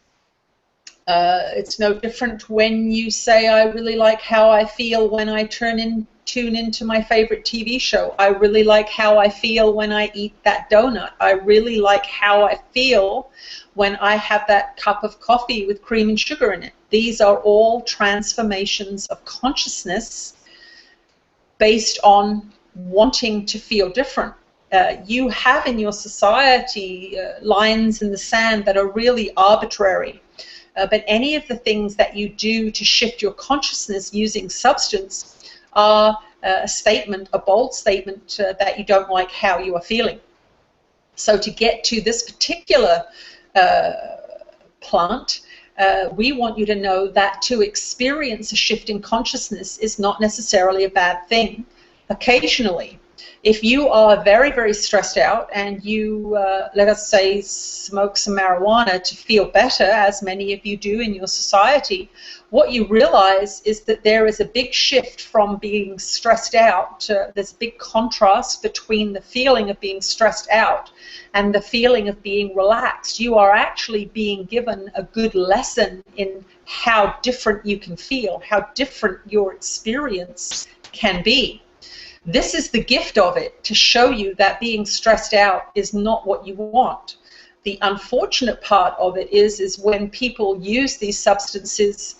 It's no different when you say, I really like how I feel when I tune into my favorite TV show. I really like how I feel when I eat that donut. I really like how I feel when I have that cup of coffee with cream and sugar in it. These are all transformations of consciousness based on wanting to feel different. You have in your society lines in the sand that are really arbitrary. But any of the things that you do to shift your consciousness using substance are a statement, a bold statement that you don't like how you are feeling. So to get to this particular plant, we want you to know that to experience a shift in consciousness is not necessarily a bad thing. Occasionally, if you are very, very stressed out and you, let us say, smoke some marijuana to feel better, as many of you do in your society, what you realize is that there is a big shift from being stressed out. There's a big contrast between the feeling of being stressed out and the feeling of being relaxed. You are actually being given a good lesson in how different you can feel, how different your experience can be. This is the gift of it, to show you that being stressed out is not what you want. The unfortunate part of it is when people use these substances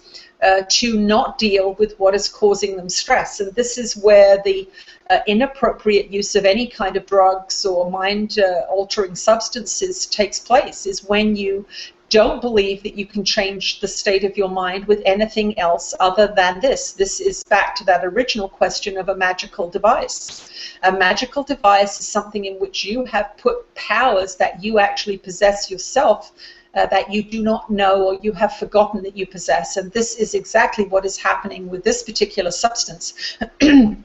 to not deal with what is causing them stress. And this is where the inappropriate use of any kind of drugs or mind-altering substances takes place, is when you don't believe that you can change the state of your mind with anything else other than this. This is back to that original question of a magical device. A magical device is something in which you have put powers that you actually possess yourself, that you do not know or you have forgotten that you possess. And this is exactly what is happening with this particular substance.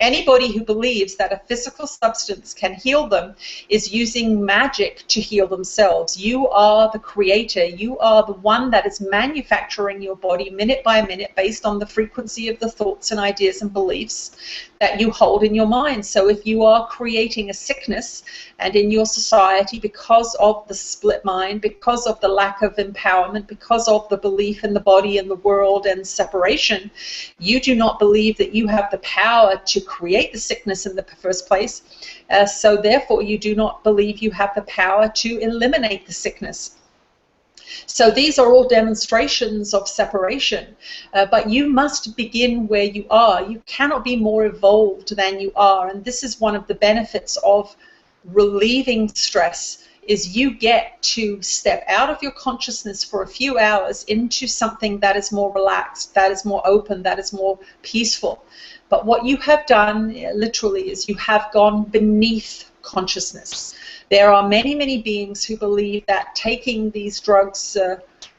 Anybody who believes that a physical substance can heal them is using magic to heal themselves. You are the creator. You are the one that is manufacturing your body minute by minute based on the frequency of the thoughts and ideas and beliefs that you hold in your mind. So if you are creating a sickness, and in your society, because of the split mind, because of the lack of empowerment, because of the belief in the body and the world and separation, you do not believe that you have the power to create the sickness in the first place. So therefore, you do not believe you have the power to eliminate the sickness. So these are all demonstrations of separation, but you must begin where you are. You cannot be more evolved than you are, and this is one of the benefits of relieving stress is you get to step out of your consciousness for a few hours into something that is more relaxed, that is more open, that is more peaceful. But what you have done literally is you have gone beneath consciousness. There are many, many beings who believe that taking these drugs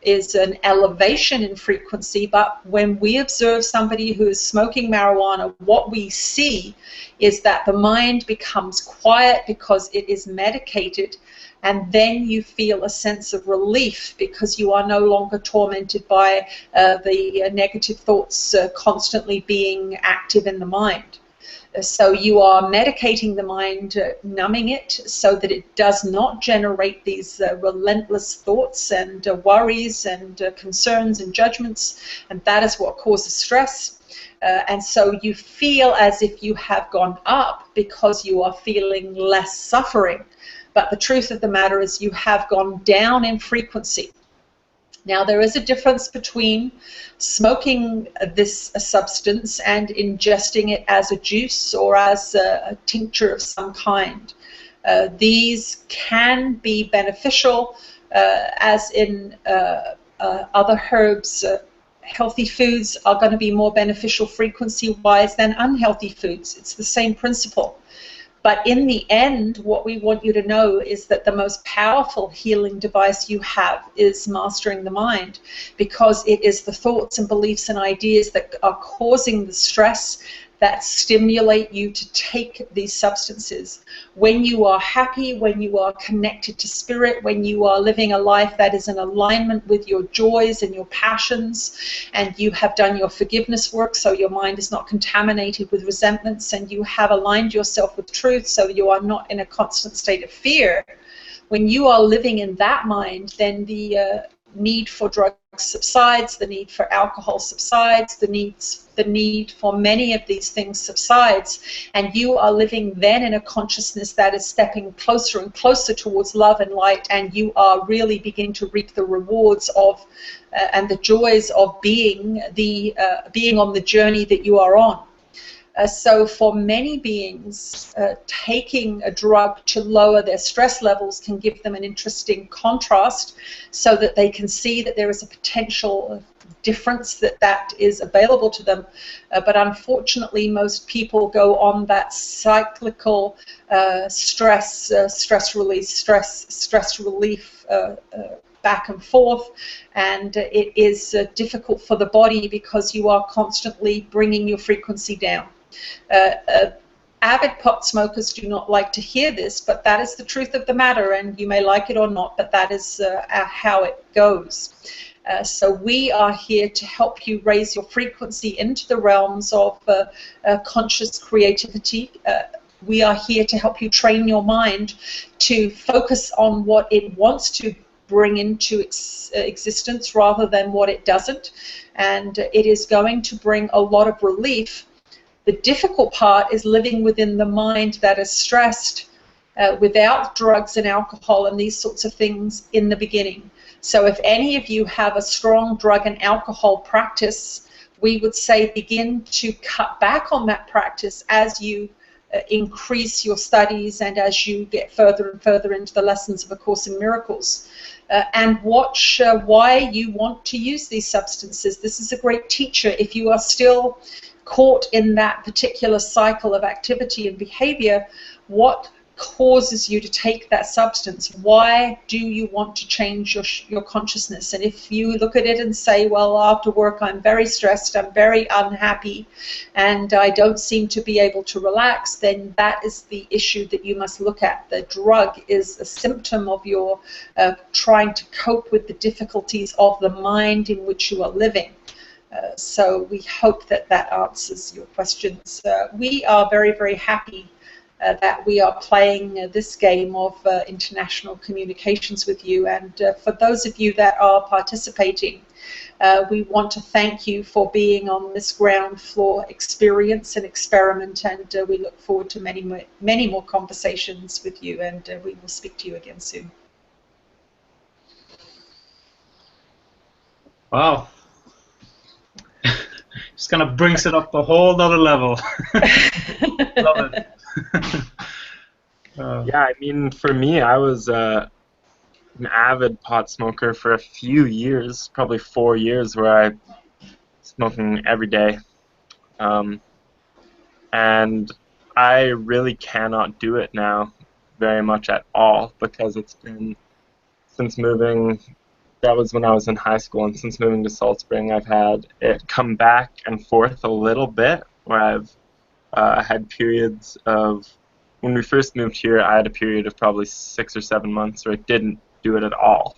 is an elevation in frequency, but when we observe somebody who is smoking marijuana, what we see is that the mind becomes quiet because it is medicated, and then you feel a sense of relief because you are no longer tormented by the negative thoughts constantly being active in the mind. So you are medicating the mind, numbing it so that it does not generate these relentless thoughts and worries and concerns and judgments, and that is what causes stress. And so you feel as if you have gone up because you are feeling less suffering. But the truth of the matter is you have gone down in frequency. Now, there is a difference between smoking this substance and ingesting it as a juice or as a tincture of some kind. These can be beneficial, as in other herbs. Healthy foods are going to be more beneficial frequency-wise than unhealthy foods. It's the same principle. But in the end, what we want you to know is that the most powerful healing device you have is mastering the mind, because it is the thoughts and beliefs and ideas that are causing the stress that stimulate you to take these substances. When you are happy, when you are connected to spirit, when you are living a life that is in alignment with your joys and your passions, and you have done your forgiveness work so your mind is not contaminated with resentments, and you have aligned yourself with truth so you are not in a constant state of fear, when you are living in that mind, then the need for drugs subsides, the need for alcohol subsides, the need for many of these things subsides, and you are living then in a consciousness that is stepping closer and closer towards love and light, and you are really beginning to reap the rewards of and the joys of being on the journey that you are on. So for many beings, taking a drug to lower their stress levels can give them an interesting contrast so that they can see that there is a potential difference that is available to them. But unfortunately, most people go on that cyclical stress relief back and forth, and it is difficult for the body because you are constantly bringing your frequency down. Avid pot smokers do not like to hear this, but that is the truth of the matter, and you may like it or not, but that is how it goes. So we are here to help you raise your frequency into the realms of conscious creativity. We are here to help you train your mind to focus on what it wants to bring into existence rather than what it doesn't, and it is going to bring a lot of relief. The difficult part is living within the mind that is stressed without drugs and alcohol and these sorts of things in the beginning. So if any of you have a strong drug and alcohol practice, we would say begin to cut back on that practice as you increase your studies and as you get further and further into the lessons of A Course in Miracles. And watch why you want to use these substances. This is a great teacher. If you are still caught in that particular cycle of activity and behavior, what causes you to take that substance? Why do you want to change your consciousness? And if you look at it and say, well, after work I'm very stressed, I'm very unhappy, and I don't seem to be able to relax, then that is the issue that you must look at. The drug is a symptom of your trying to cope with the difficulties of the mind in which you are living. So we hope that that answers your questions. We are very, very happy that we are playing this game of international communications with you. And for those of you that are participating, we want to thank you for being on this ground floor experience and experiment. And we look forward to many more conversations with you. And we will speak to you again soon. Wow. Just kind of brings it up a whole other level. Love it. Yeah, I mean, for me, I was an avid pot smoker for a few years, probably 4 years, where I smoking every day. Um, and I really cannot do it now very much at all because it's been since moving. That was when I was in high school, and since moving to Salt Spring, I've had it come back and forth a little bit, where I've had periods of. When we first moved here, I had a period of probably 6 or 7 months where I didn't do it at all.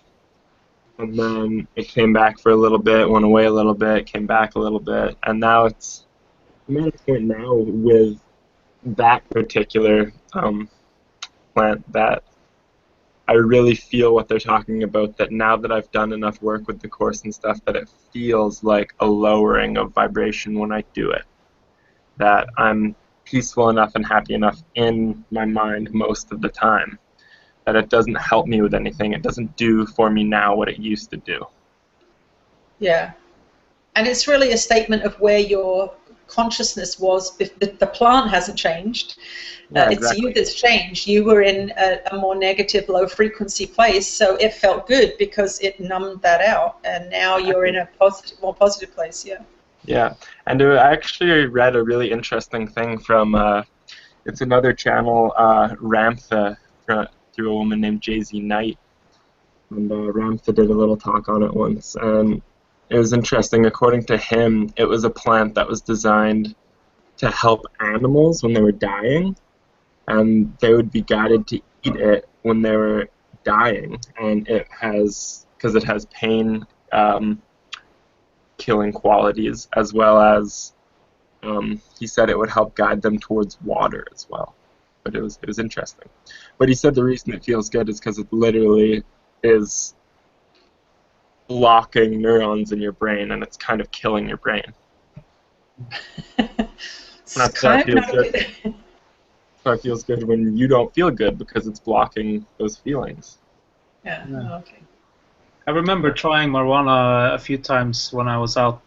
And then it came back for a little bit, went away a little bit, came back a little bit, and now I'm at a point now with that particular plant that I really feel what they're talking about, that now that I've done enough work with the course and stuff, that it feels like a lowering of vibration when I do it. That I'm peaceful enough and happy enough in my mind most of the time. That it doesn't help me with anything. It doesn't do for me now what it used to do. Yeah. And it's really a statement of where your consciousness was. The plant hasn't changed. Yeah, It's exactly. you that's changed. You were in a more negative, low-frequency place, so it felt good because it numbed that out. And now you're in a more positive place, yeah. Yeah, and I actually read a really interesting thing from, it's another channel, Ramtha, through a woman named Jay-Z Knight. And Ramtha did a little talk on it once, and it was interesting. According to him, it was a plant that was designed to help animals when they were dying, and they would be guided to eat it when they were dying. And because it has pain killing qualities, as well as he said it would help guide them towards water as well. But it was interesting. But he said the reason it feels good is because it literally is blocking neurons in your brain, and it's kind of killing your brain. That's why it feels good. That's why it feels good when you don't feel good, because it's blocking those feelings. Yeah. Okay. I remember trying marijuana a few times when I was out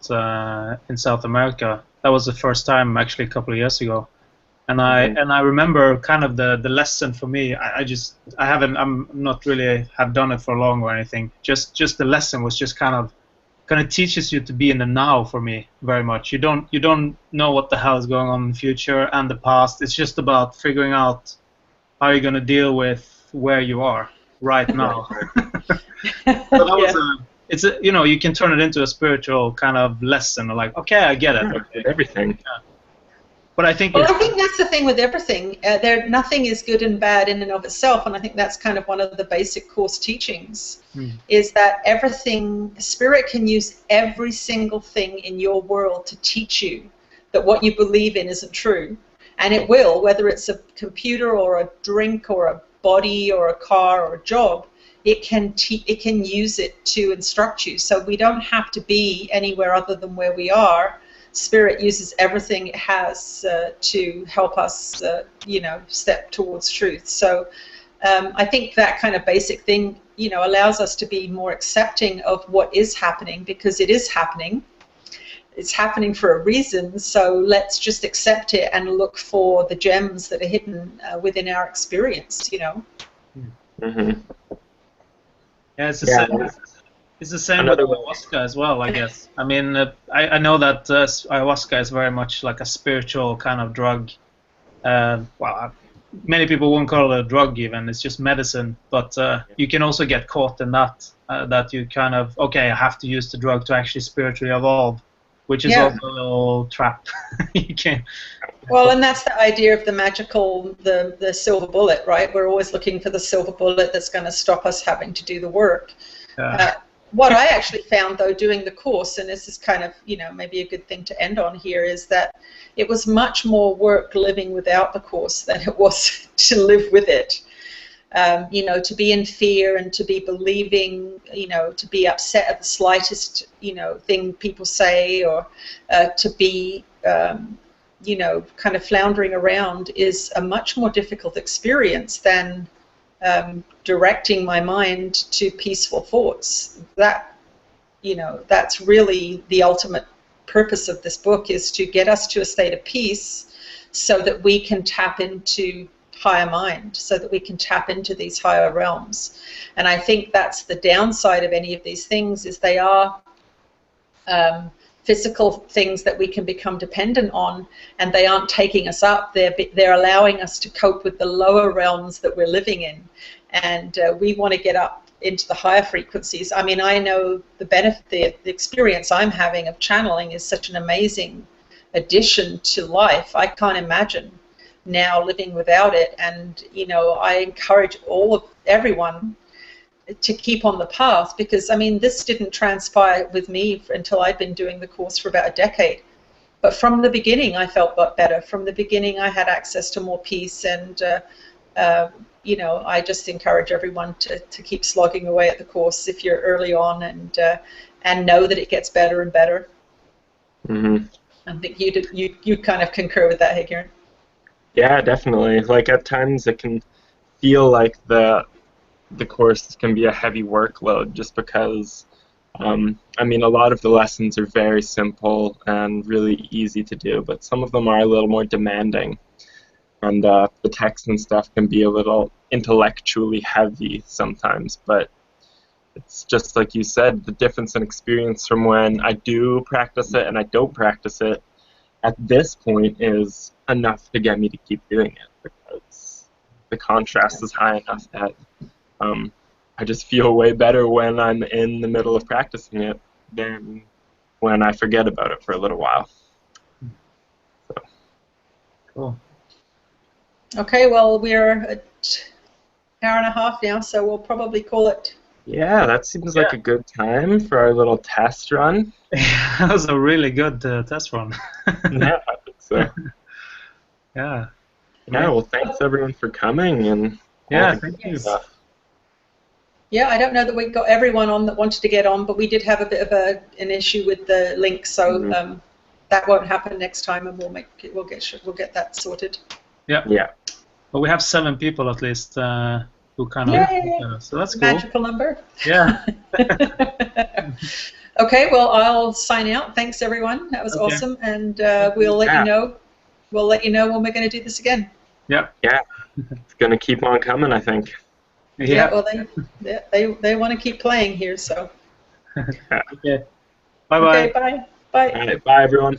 in South America. That was the first time, actually, a couple of years ago. And I remember kind of the lesson for me. I'm not really have done it for long or anything. Just the lesson was just kind of teaches you to be in the now for me very much. You don't know what the hell is going on in the future and the past. It's just about figuring out how you're gonna deal with where you are right now. So that was you can turn it into a spiritual kind of lesson. Like, okay, I get it. Okay. Everything. Yeah. But I think that's the thing with everything. Nothing is good and bad in and of itself, and I think that's kind of one of the basic course teachings, is that everything, Spirit can use every single thing in your world to teach you that what you believe in isn't true. And it will, whether it's a computer or a drink or a body or a car or a job, it can use it to instruct you. So we don't have to be anywhere other than where we are. Spirit uses everything it has to help us, step towards truth. So I think that kind of basic thing, allows us to be more accepting of what is happening, because it is happening. It's happening for a reason. So let's just accept it and look for the gems that are hidden within our experience. Mm-hmm. Yeah, it's the same. It's the same with ayahuasca as well, I guess. I mean, I know that ayahuasca is very much like a spiritual kind of drug. Many people won't call it a drug even. It's just medicine. But you can also get caught in that, that you kind of, okay, I have to use the drug to actually spiritually evolve, which is also a little trap. You can't. Well, and that's the idea of the magical, the silver bullet, right? We're always looking for the silver bullet that's going to stop us having to do the work. What I actually found, though, doing the course, and this is kind of, maybe a good thing to end on here, is that it was much more work living without the course than it was to live with it. To be in fear and to be believing, to be upset at the slightest, thing people say, or to be, kind of floundering around is a much more difficult experience than directing my mind to peaceful thoughts. That's really the ultimate purpose of this book, is to get us to a state of peace so that we can tap into higher mind so that we can tap into these higher realms. And I think that's the downside of any of these things, is they are physical things that we can become dependent on, and they aren't taking us up. They're allowing us to cope with the lower realms that we're living in, and we want to get up into the higher frequencies. I mean, I know the benefit, the experience I'm having of channeling is such an amazing addition to life. I can't imagine now living without it, and you know, I encourage everyone to keep on the path, because I mean, this didn't transpire with me until I'd been doing the course for about a decade. But from the beginning, I felt a lot better. From the beginning, I had access to more peace, and you know, I just encourage everyone to keep slogging away at the course if you're early on, and know that it gets better and better. Mm-hmm. I think you kind of concur with that, Hagerin. Yeah, definitely. Like at times, it can feel like the course can be a heavy workload, just because I mean, a lot of the lessons are very simple and really easy to do, but some of them are a little more demanding, and the text and stuff can be a little intellectually heavy sometimes. But it's just like you said, the difference in experience from when I do practice it and I don't practice it at this point is enough to get me to keep doing it, because the contrast is high enough that I just feel way better when I'm in the middle of practicing it than when I forget about it for a little while. So. Cool. Okay, well, we're at an hour and a half now, so we'll probably call it. Yeah, that seems like a good time for our little test run. That was a really good test run. Yeah, I think so. Yeah. Yeah, well, thanks everyone for coming, and yeah, thank you. Stuff. Yeah, I don't know that we got everyone on that wanted to get on, but we did have a bit of an issue with the link, so that won't happen next time, and we'll get that sorted. Yeah. Yeah. But we have 7 people at least who kind of. So that's cool. Magical number. Yeah. Okay, well, I'll sign out. Thanks, everyone. That was awesome, and we'll let you know. We'll let you know when we're going to do this again. Yeah. Yeah. It's going to keep on coming, I think. Yeah, well, they want to keep playing here, so. Okay. Bye-bye. Okay, bye. Bye. All right, bye, everyone.